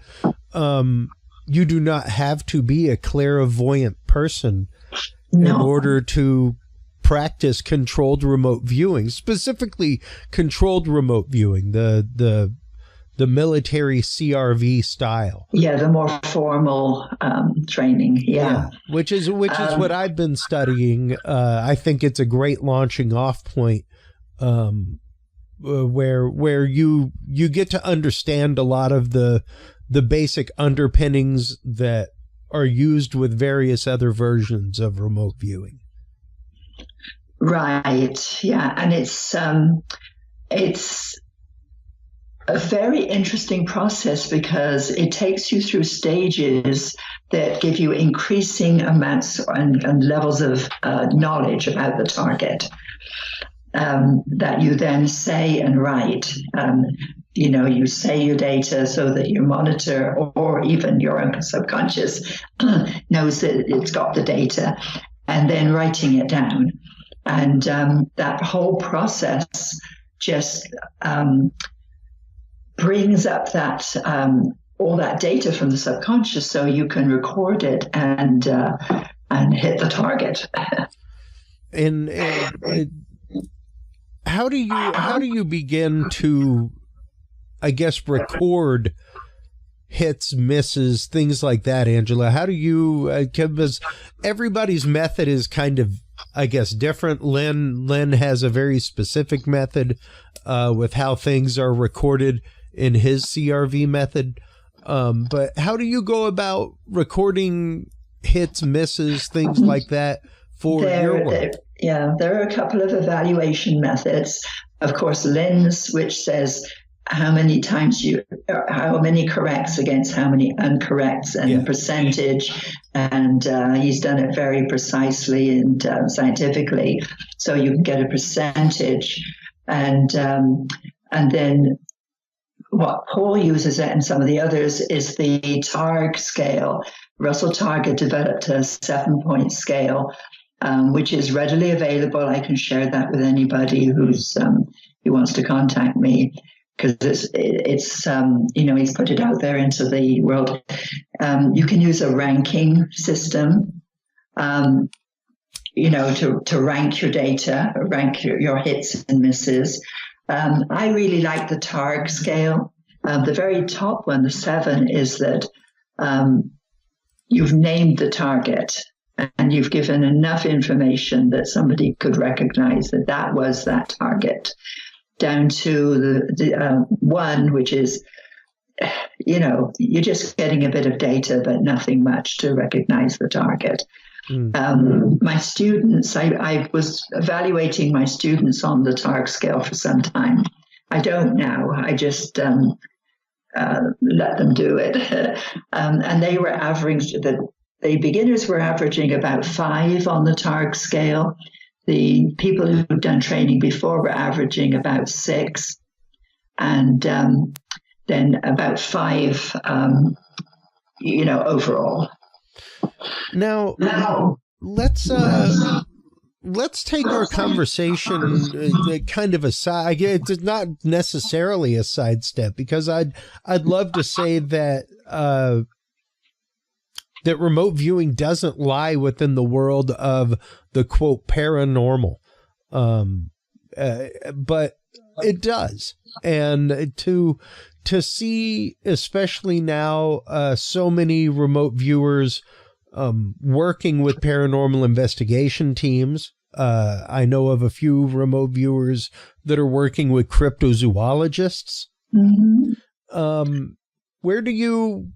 you do not have to be a clairvoyant person in order to practice controlled remote viewing, specifically controlled remote viewing, the military CRV style. Yeah, the more formal training. Yeah. Which is what I've been studying. I think it's a great launching off point, where you get to understand a lot of the basic underpinnings that are used with various other versions of remote viewing. Right. Yeah, and it's a very interesting process because it takes you through stages that give you increasing amounts and levels of knowledge about the target that you then say and write. You say your data so that your monitor or even your own subconscious knows that it's got the data, and then writing it down. And that whole process just brings up that all that data from the subconscious, so you can record it and hit the target. And how do you begin to, I guess, record hits, misses, things like that, Angela? How do you? Because everybody's method is kind of, I guess, different. Len has a very specific method with how things are recorded in his CRV method. But how do you go about recording hits, misses, things like that for your work? There are a couple of evaluation methods. Of course, Len's, which says how many corrects against how many uncorrects and the percentage. And he's done it very precisely and scientifically. So you can get a percentage. And then what Paul uses it and some of the others is the TARG scale. Russell Target developed a 7-point scale, which is readily available. I can share that with anybody who wants to contact me, because it's he's put it out there into the world. You can use a ranking system, to rank your data, rank your hits and misses. I really like the TARG scale. The very top one, the 7, is that you've named the target and you've given enough information that somebody could recognize that was that target, down to the 1, which is, you're just getting a bit of data, but nothing much to recognize the target. My students, I was evaluating my students on the TARG scale for some time. I don't now. I just let them do it. And they were averaging, the beginners were averaging about 5 on the TARG scale. The people who'd done training before were averaging about 6. And then about 5, overall. Now let's take our conversation kind of aside. It's not necessarily a sidestep, because I'd love to say that that remote viewing doesn't lie within the world of the quote paranormal, but it does. And to see, especially now, so many remote viewers working with paranormal investigation teams. I know of a few remote viewers that are working with cryptozoologists. Mm-hmm. Where do you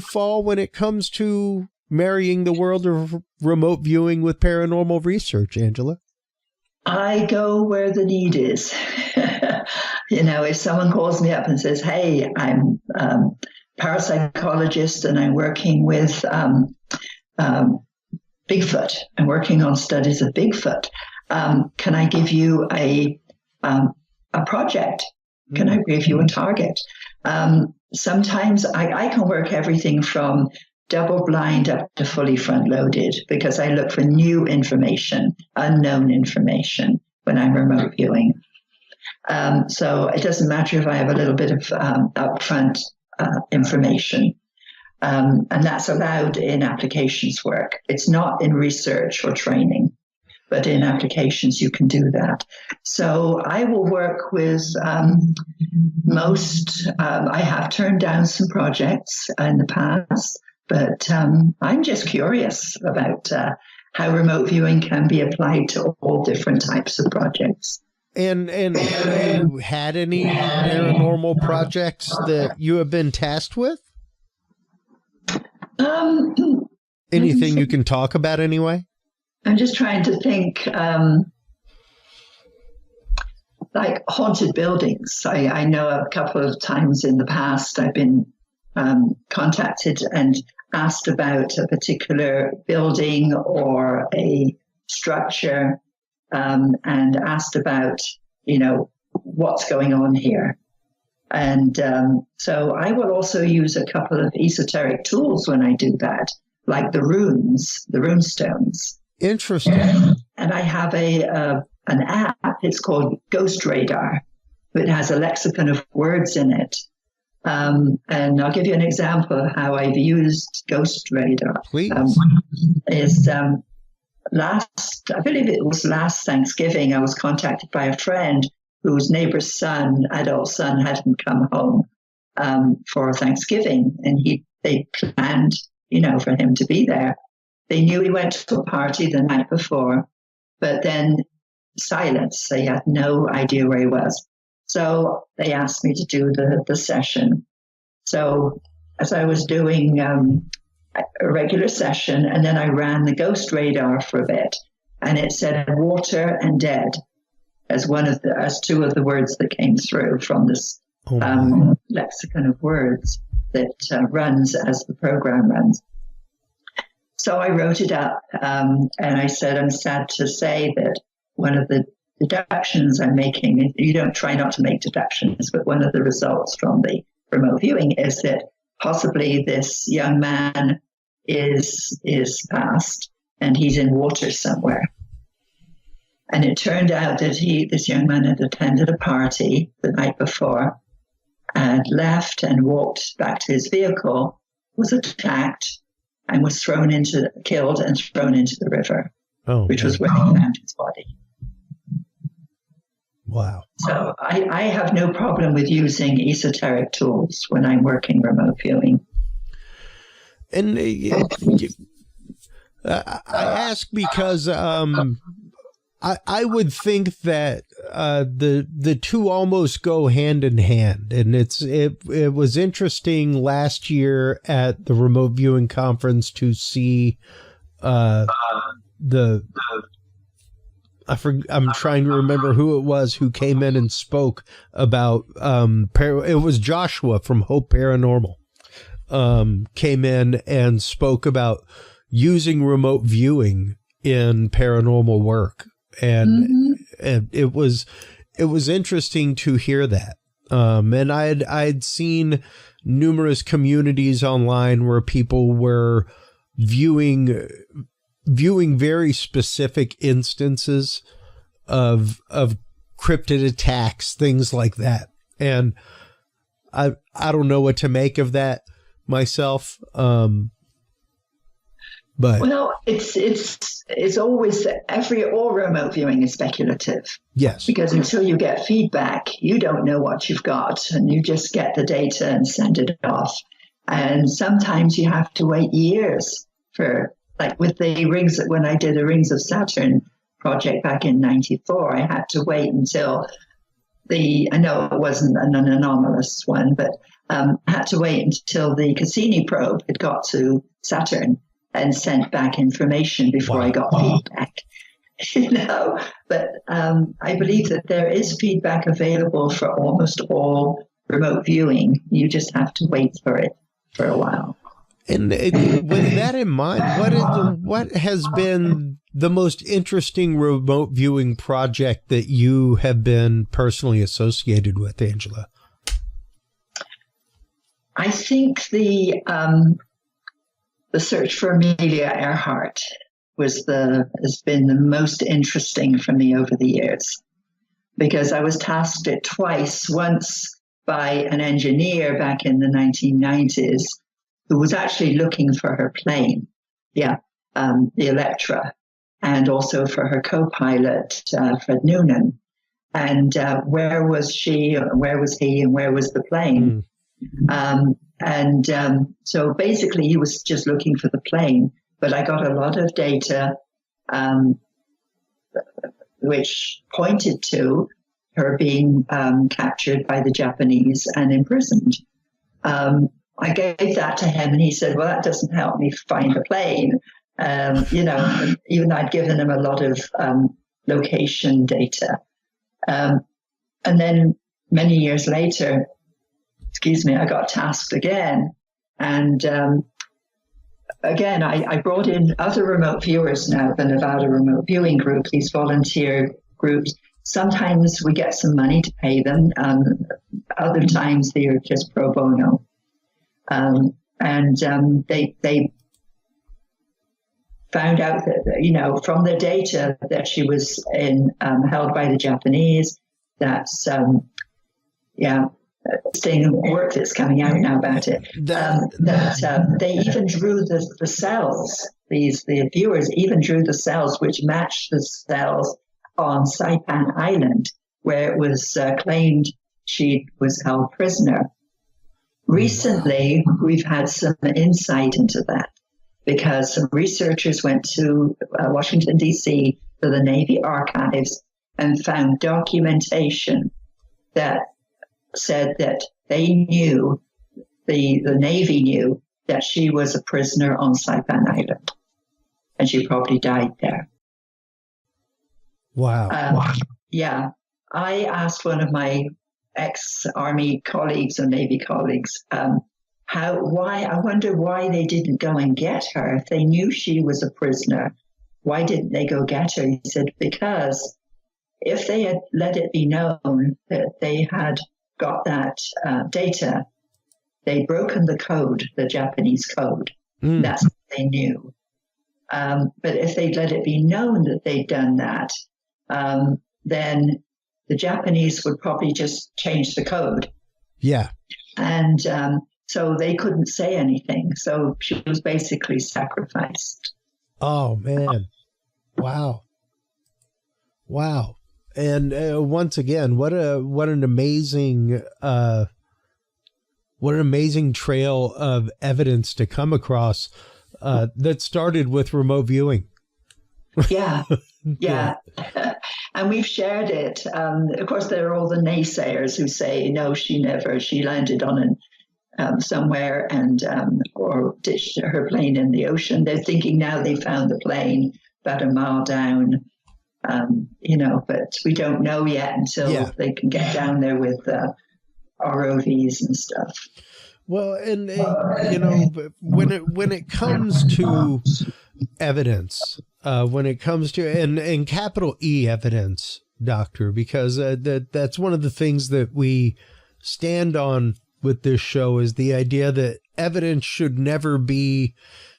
fall when it comes to marrying the world of remote viewing with paranormal research, Angela? I go where the need is. If someone calls me up and says, "Hey, I'm parapsychologist and I'm working with Bigfoot. I'm working on studies of Bigfoot. Can I give you a project? Can I give you a target?" Sometimes I can work everything from double blind up to fully front loaded, because I look for new information, unknown information when I'm remote viewing. So it doesn't matter if I have a little bit of upfront information. And that's allowed in applications work. It's not in research or training, but in applications you can do that. So I will work with I have turned down some projects in the past, but I'm just curious about how remote viewing can be applied to all different types of projects. And have you had any paranormal projects that you have been tasked with? Anything you can talk about anyway? I'm just trying to think, like haunted buildings. I know a couple of times in the past I've been contacted and asked about a particular building or a structure, and asked about, what's going on here. And so I will also use a couple of esoteric tools when I do that, like the runes, the rune stones. Interesting. And I have an app. It's called Ghost Radar. It has a lexicon of words in it. And I'll give you an example of how I've used Ghost Radar. Please. I believe it was last Thanksgiving, I was contacted by a friend whose neighbor's adult son, hadn't come home for Thanksgiving, and they planned, for him to be there. They knew he went to a party the night before, but then silence. They had no idea where he was. So they asked me to do the session. So as I was doing a regular session, and then I ran the Ghost Radar for a bit, and it said water and dead as two of the words that came through from this lexicon of words that runs as the program runs. So I wrote it up, and I said, I'm sad to say that one of the deductions I'm making, and you don't try not to make deductions, but one of the results from the remote viewing is that possibly this young man is past and he's in water somewhere. And it turned out that this young man had attended a party the night before and left and walked back to his vehicle, was attacked, and was killed and thrown into the river, which was where they found his body. Wow. So I have no problem with using esoteric tools when I'm working remote viewing. And I ask because I would think that the two almost go hand in hand, and it was interesting last year at the remote viewing conference to see I'm trying to remember who it was who came in and spoke about it was Joshua from Hope Paranormal. Came in and spoke about using remote viewing in paranormal work. And it was interesting to hear that. And I'd seen numerous communities online where people were viewing very specific instances of cryptid attacks, things like that. And I don't know what to make of that myself. But it's always all remote viewing is speculative. Yes. Because until you get feedback, you don't know what you've got, and you just get the data and send it off. And sometimes you have to wait years for, like with the rings, when I did the Rings of Saturn project back in '94, I had to wait until I know it wasn't an anomalous one, but had to wait until the Cassini probe had got to Saturn and sent back information before I got feedback. But I believe that there is feedback available for almost all remote viewing. You just have to wait for it for a while. And with that in mind, what has been the most interesting remote viewing project that you have been personally associated with, Angela? I think the search for Amelia Earhart has been the most interesting for me over the years, because I was tasked it twice, once by an engineer back in the 1990s who was actually looking for her plane, the Electra, and also for her co-pilot, Fred Noonan. And where was she, where was he, and where was the plane? So basically he was just looking for the plane, but I got a lot of data which pointed to her being captured by the Japanese and imprisoned. I gave that to him and he said, well, that doesn't help me find the plane. Even I'd given him a lot of location data. And then many years later, I got tasked again. And again, I brought in other remote viewers now, the Nevada Remote Viewing Group, these volunteer groups. Sometimes we get some money to pay them. Other times they are just pro bono. They found out that, from the data that she was held by the Japanese, that's, interesting work that's coming out now about it. They even drew the cells. The viewers even drew the cells which matched the cells on Saipan Island, where it was claimed she was held prisoner. Recently, we've had some insight into that because some researchers went to Washington, D.C., to the Navy archives and found documentation that said that they knew, the Navy knew, that she was a prisoner on Saipan Island. And she probably died there. Wow. Yeah. I asked one of my ex-Army colleagues or Navy colleagues, I wonder why they didn't go and get her. If they knew she was a prisoner, why didn't they go get her? He said, because if they had let it be known that they had got that data, they'd broken the code, the Japanese code. That's what they knew. But if they'd let it be known that they'd done that, then the Japanese would probably just change the code. Yeah. And so they couldn't say anything. So she was basically sacrificed. Oh, man. Wow. And once again, what an amazing trail of evidence to come across that started with remote viewing. Yeah. And we've shared it. Of course, there are all the naysayers who say, no, she landed on somewhere and or ditched her plane in the ocean. They're thinking now they found the plane about a mile down. But we don't know yet until they can get down there with ROVs and stuff. Well, and when it comes to evidence, when it comes to and capital E evidence, Doctor, because that's one of the things that we stand on with this show is the idea that evidence should never be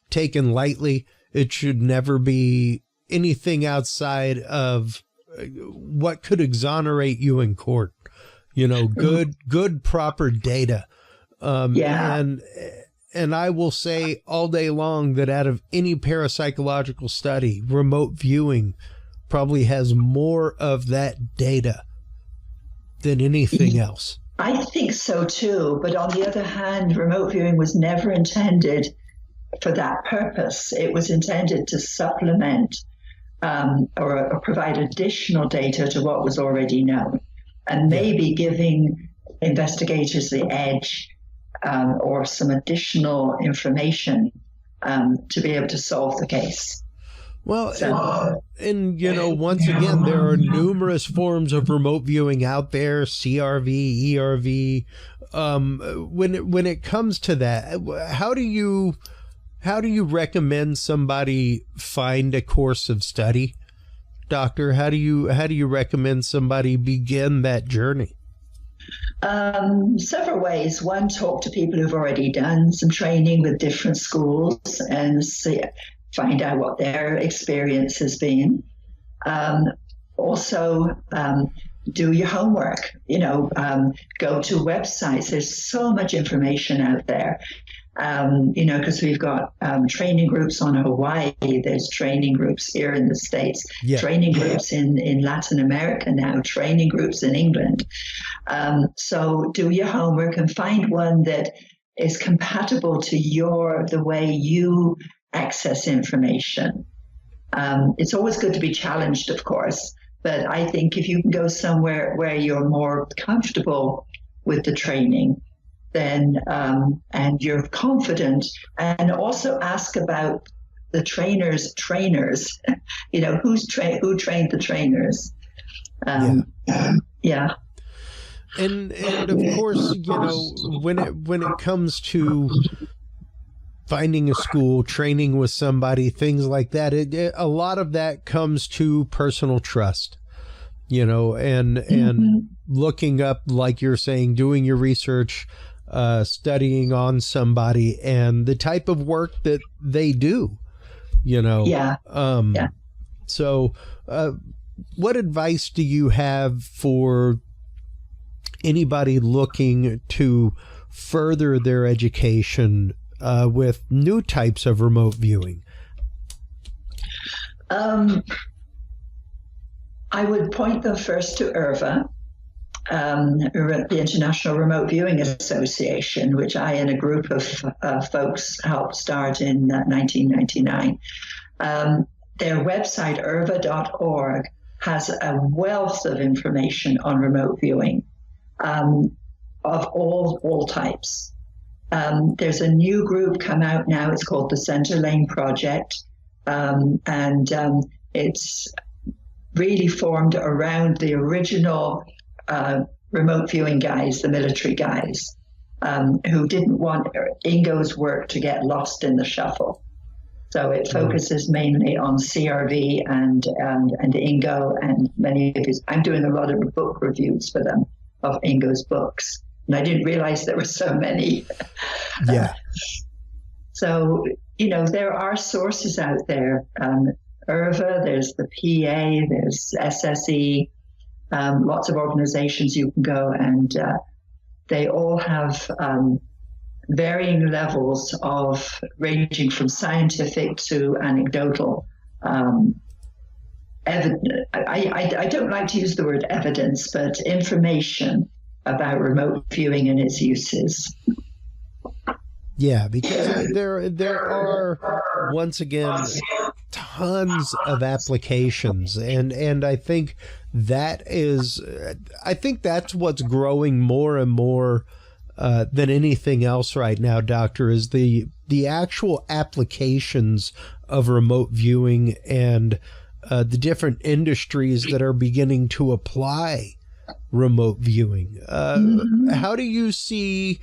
taken lightly. It should never be anything outside of what could exonerate you in court, good, proper data. And I will say all day long that out of any parapsychological study, remote viewing probably has more of that data than anything else. I think so too. But on the other hand, remote viewing was never intended for that purpose. It was intended to supplement or provide additional data to what was already known, and maybe giving investigators the edge or some additional information to be able to solve the case. Well, and once again, there are numerous forms of remote viewing out there, CRV, ERV. When it comes to that, how do you recommend somebody find a course of study, Doctor? How do you recommend somebody begin that journey? Several ways. One, talk to people who've already done some training with different schools and find out what their experience has been. Also, do your homework. Go to websites. There's so much information out there. Because we've got training groups on Hawaii, there's training groups here in the States, training groups in Latin America now, training groups in England. So do your homework and find one that is compatible to the way you access information. It's always good to be challenged, of course, but I think if you can go somewhere where you're more comfortable with the training, then and you're confident, and also ask about the trainers, who trained the trainers. And of course, when it comes to finding a school, training with somebody, things like that, a lot of that comes to personal trust, and looking up, like you're saying, doing your research, studying on somebody and the type of work that they do, So what advice do you have for anybody looking to further their education with new types of remote viewing? I would point them first to IRVA, the International Remote Viewing Association, which I and a group of folks helped start in 1999. Their website, irva.org, has a wealth of information on remote viewing of all types. There's a new group come out now. It's called the Center Lane Project, and it's really formed around the original remote viewing guys, the military guys, who didn't want Ingo's work to get lost in the shuffle. So it focuses mainly on CRV and Ingo and many of his. I'm doing a lot of book reviews for them of Ingo's books, and I didn't realize there were so many. So there are sources out there. IRVA, there's the PA, there's SSE. Lots of organizations you can go, and they all have varying levels of ranging from scientific to anecdotal. I don't like to use the word evidence, but information about remote viewing and its uses. Yeah, because there are, once again, tons of applications, and I think that's what's growing more and more than anything else right now, Doctor, is the actual applications of remote viewing and the different industries that are beginning to apply remote viewing. How do you see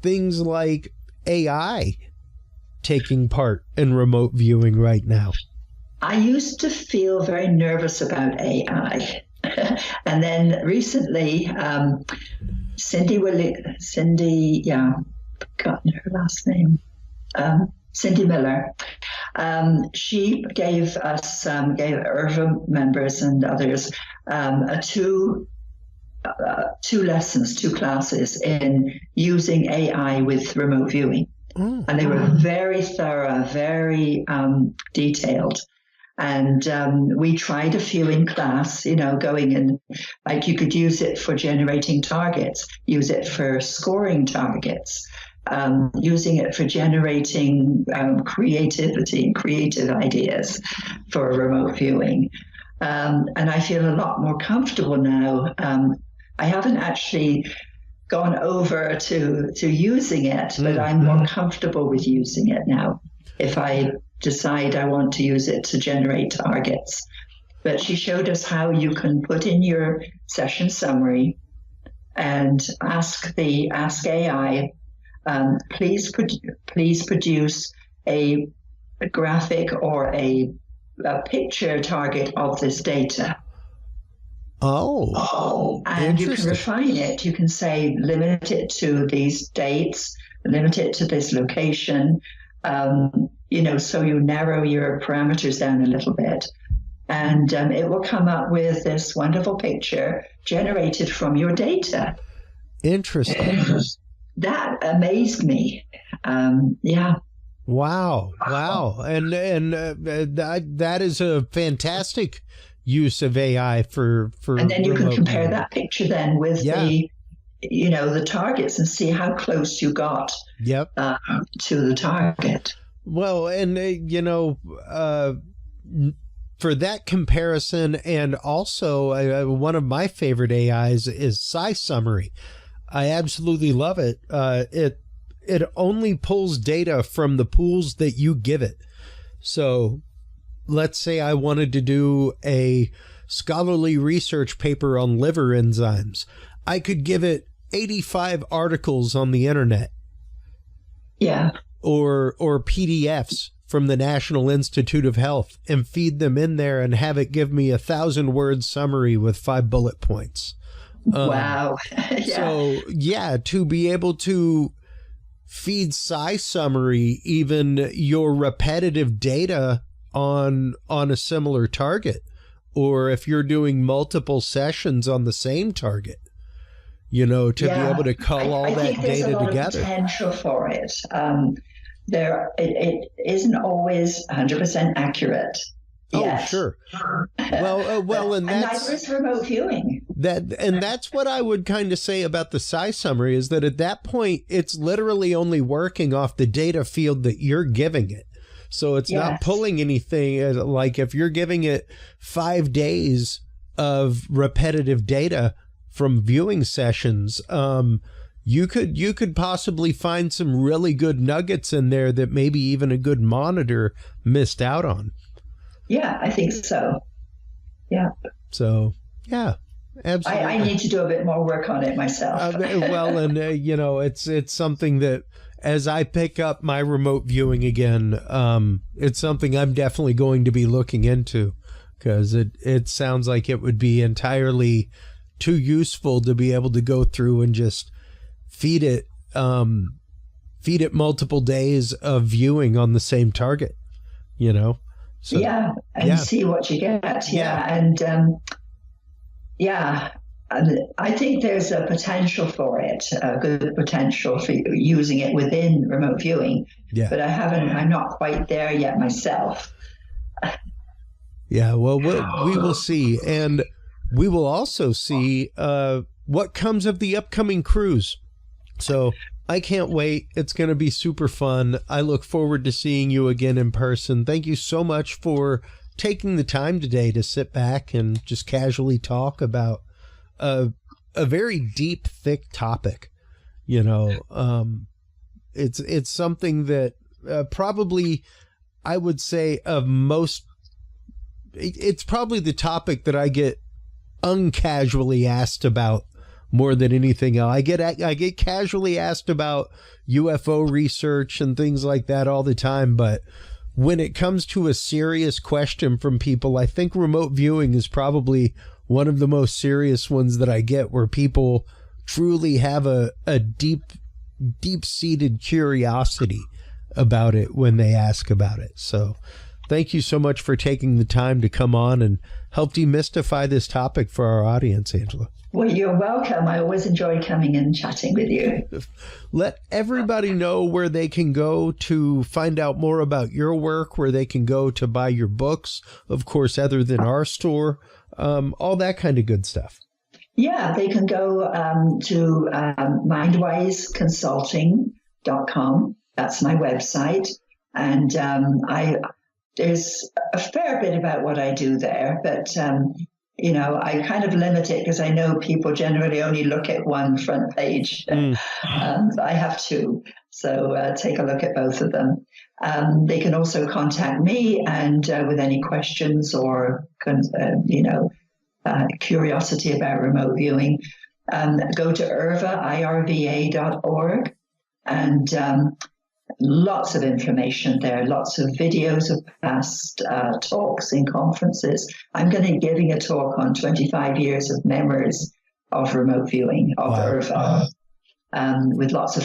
things like AI taking part in remote viewing right now? I used to feel very nervous about AI. And then recently, Cindy, forgotten her last name, Cindy Miller, she gave us, gave IRVA members and others two classes in using AI with remote viewing. And they were very thorough, very detailed. And we tried a few in class, going in, like you could use it for generating targets, use it for scoring targets, using it for generating creativity and creative ideas for remote viewing. And I feel a lot more comfortable now. I haven't actually gone over to using it, but I'm more comfortable with using it now if I decide I want to use it to generate targets. But she showed us how you can put in your session summary and ask AI, please produce a graphic or a picture target of this data. And you can refine it. You can say, limit it to these dates, limit it to this location, so you narrow your parameters down a little bit. And it will come up with this wonderful picture generated from your data. Interesting. That amazed me. Yeah. Wow. And that is a fantastic use of AI for and then you can remote compare viewing. that picture then with the targets and see how close you got to the target. Well, and for that comparison, and also one of my favorite AIs is psy-summary. I absolutely love it. It only pulls data from the pools that you give it. So let's say I wanted to do a scholarly research paper on liver enzymes. I could give it 85 articles on the internet. Yeah. Or PDFs from the National Institute of Health and feed them in there and have it give me 1,000-word summary with 5 bullet points. Wow. So, to be able to feed psy-summary even your repetitive data on a similar target, or if you're doing multiple sessions on the same target, to be able to cull all that data together. I think there's a lot of potential for it. It isn't always 100% accurate. Oh, sure. Well, and neither is remote viewing. That's what I would kind of say about the psy-summary, is that at that point, it's literally only working off the data field that you're giving it. So it's not pulling anything. Like if you're giving it 5 days of repetitive data from viewing sessions, you could possibly find some really good nuggets in there that maybe even a good monitor missed out on. Yeah, I think so. Yeah. So, yeah, absolutely. I need to do a bit more work on it myself. It's something that as I pick up my remote viewing again, it's something I'm definitely going to be looking into, because it sounds like it would be entirely too useful to be able to go through and just feed it multiple days of viewing on the same target, So, see what you get. And I think there's a potential for it, a good potential for using it within remote viewing. Yeah. But I'm not quite there yet myself. Yeah, well, we will see. And we will also see what comes of the upcoming cruise. So I can't wait. It's going to be super fun. I look forward to seeing you again in person. Thank you so much for taking the time today to sit back and just casually talk about a very deep, thick topic. It's something that probably I would say it's probably the topic that I get uncasually asked about more than anything else. I get casually asked about UFO research and things like that all the time, but when it comes to a serious question from people, I think remote viewing is probably one of the most serious ones that I get, where people truly have a deep-seated curiosity about it when they ask about it. So thank you so much for taking the time to come on and help demystify this topic for our audience, Angela. Well, you're welcome. I always enjoy coming and chatting with you. Let everybody know where they can go to find out more about your work, where they can go to buy your books, of course, other than our store, all that kind of good stuff. Yeah, they can go to mindwiseconsulting.com. That's my website. And there's a fair bit about what I do there, but I kind of limit it because I know people generally only look at one front page. I have two, so take a look at both of them. They can also contact me and with any questions or curiosity about remote viewing. Go to irva.org, and lots of information there, lots of videos of past talks in conferences. I'm going to be giving a talk on 25 years of memories of remote viewing of IRVA, with lots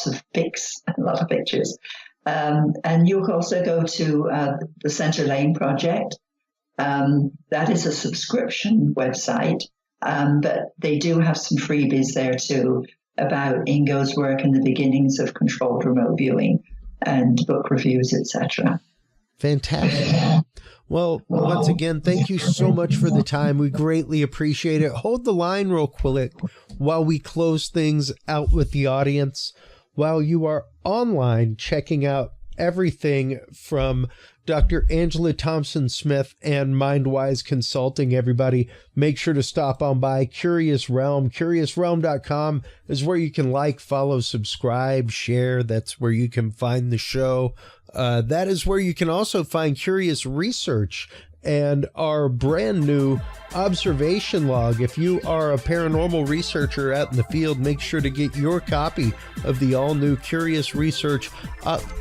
of pics, a lot of pictures. And you can also go to the Center Lane Project. That is a subscription website, but they do have some freebies there too. about Ingo's work and the beginnings of controlled remote viewing and book reviews, etc. Fantastic. Well, once again, thank you so much for the time. We greatly appreciate it. Hold the line real quick while we close things out with the audience. While you are online checking out everything from Dr. Angela Thompson Smith and MindWise Consulting, everybody, make sure to stop on by Curious Realm. CuriousRealm.com is where you can like, follow, subscribe, share. That's where you can find the show. That is where you can also find Curious Research and our brand new observation log. If you are a paranormal researcher out in the field, make sure to get your copy of the all new Curious Research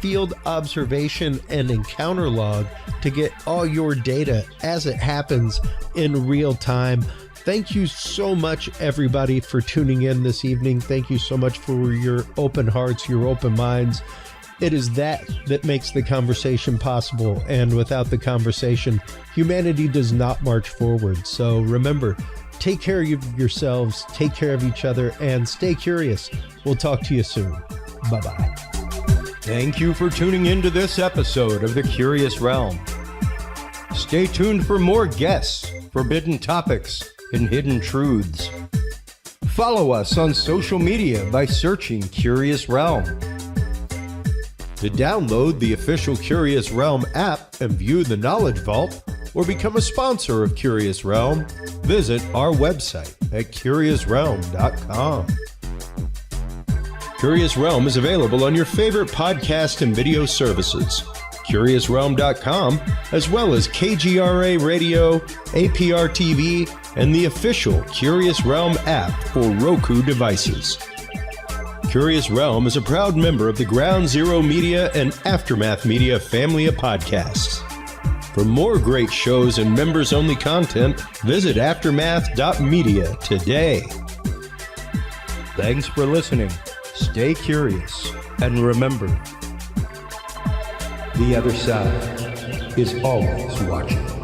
field observation and encounter log to get all your data as it happens in real time. Thank you so much, everybody, for tuning in this evening. Thank you so much for your open hearts, your open minds. It is that makes the conversation possible, and without the conversation, humanity does not march forward. So remember, take care of yourselves, take care of each other, and stay curious. We'll talk to you soon. Bye-bye. Thank you for tuning into this episode of The Curious Realm. Stay tuned for more guests, forbidden topics, and hidden truths. Follow us on social media by searching Curious Realm. To download the official Curious Realm app and view the Knowledge Vault, or become a sponsor of Curious Realm, visit our website at curiousrealm.com. Curious Realm is available on your favorite podcast and video services, curiousrealm.com, as well as KGRA Radio, APR TV, and the official Curious Realm app for Roku devices. Curious Realm is a proud member of the Ground Zero Media and Aftermath Media family of podcasts. For more great shows and members-only content, visit aftermath.media today. Thanks for listening. Stay curious, and remember, the other side is always watching.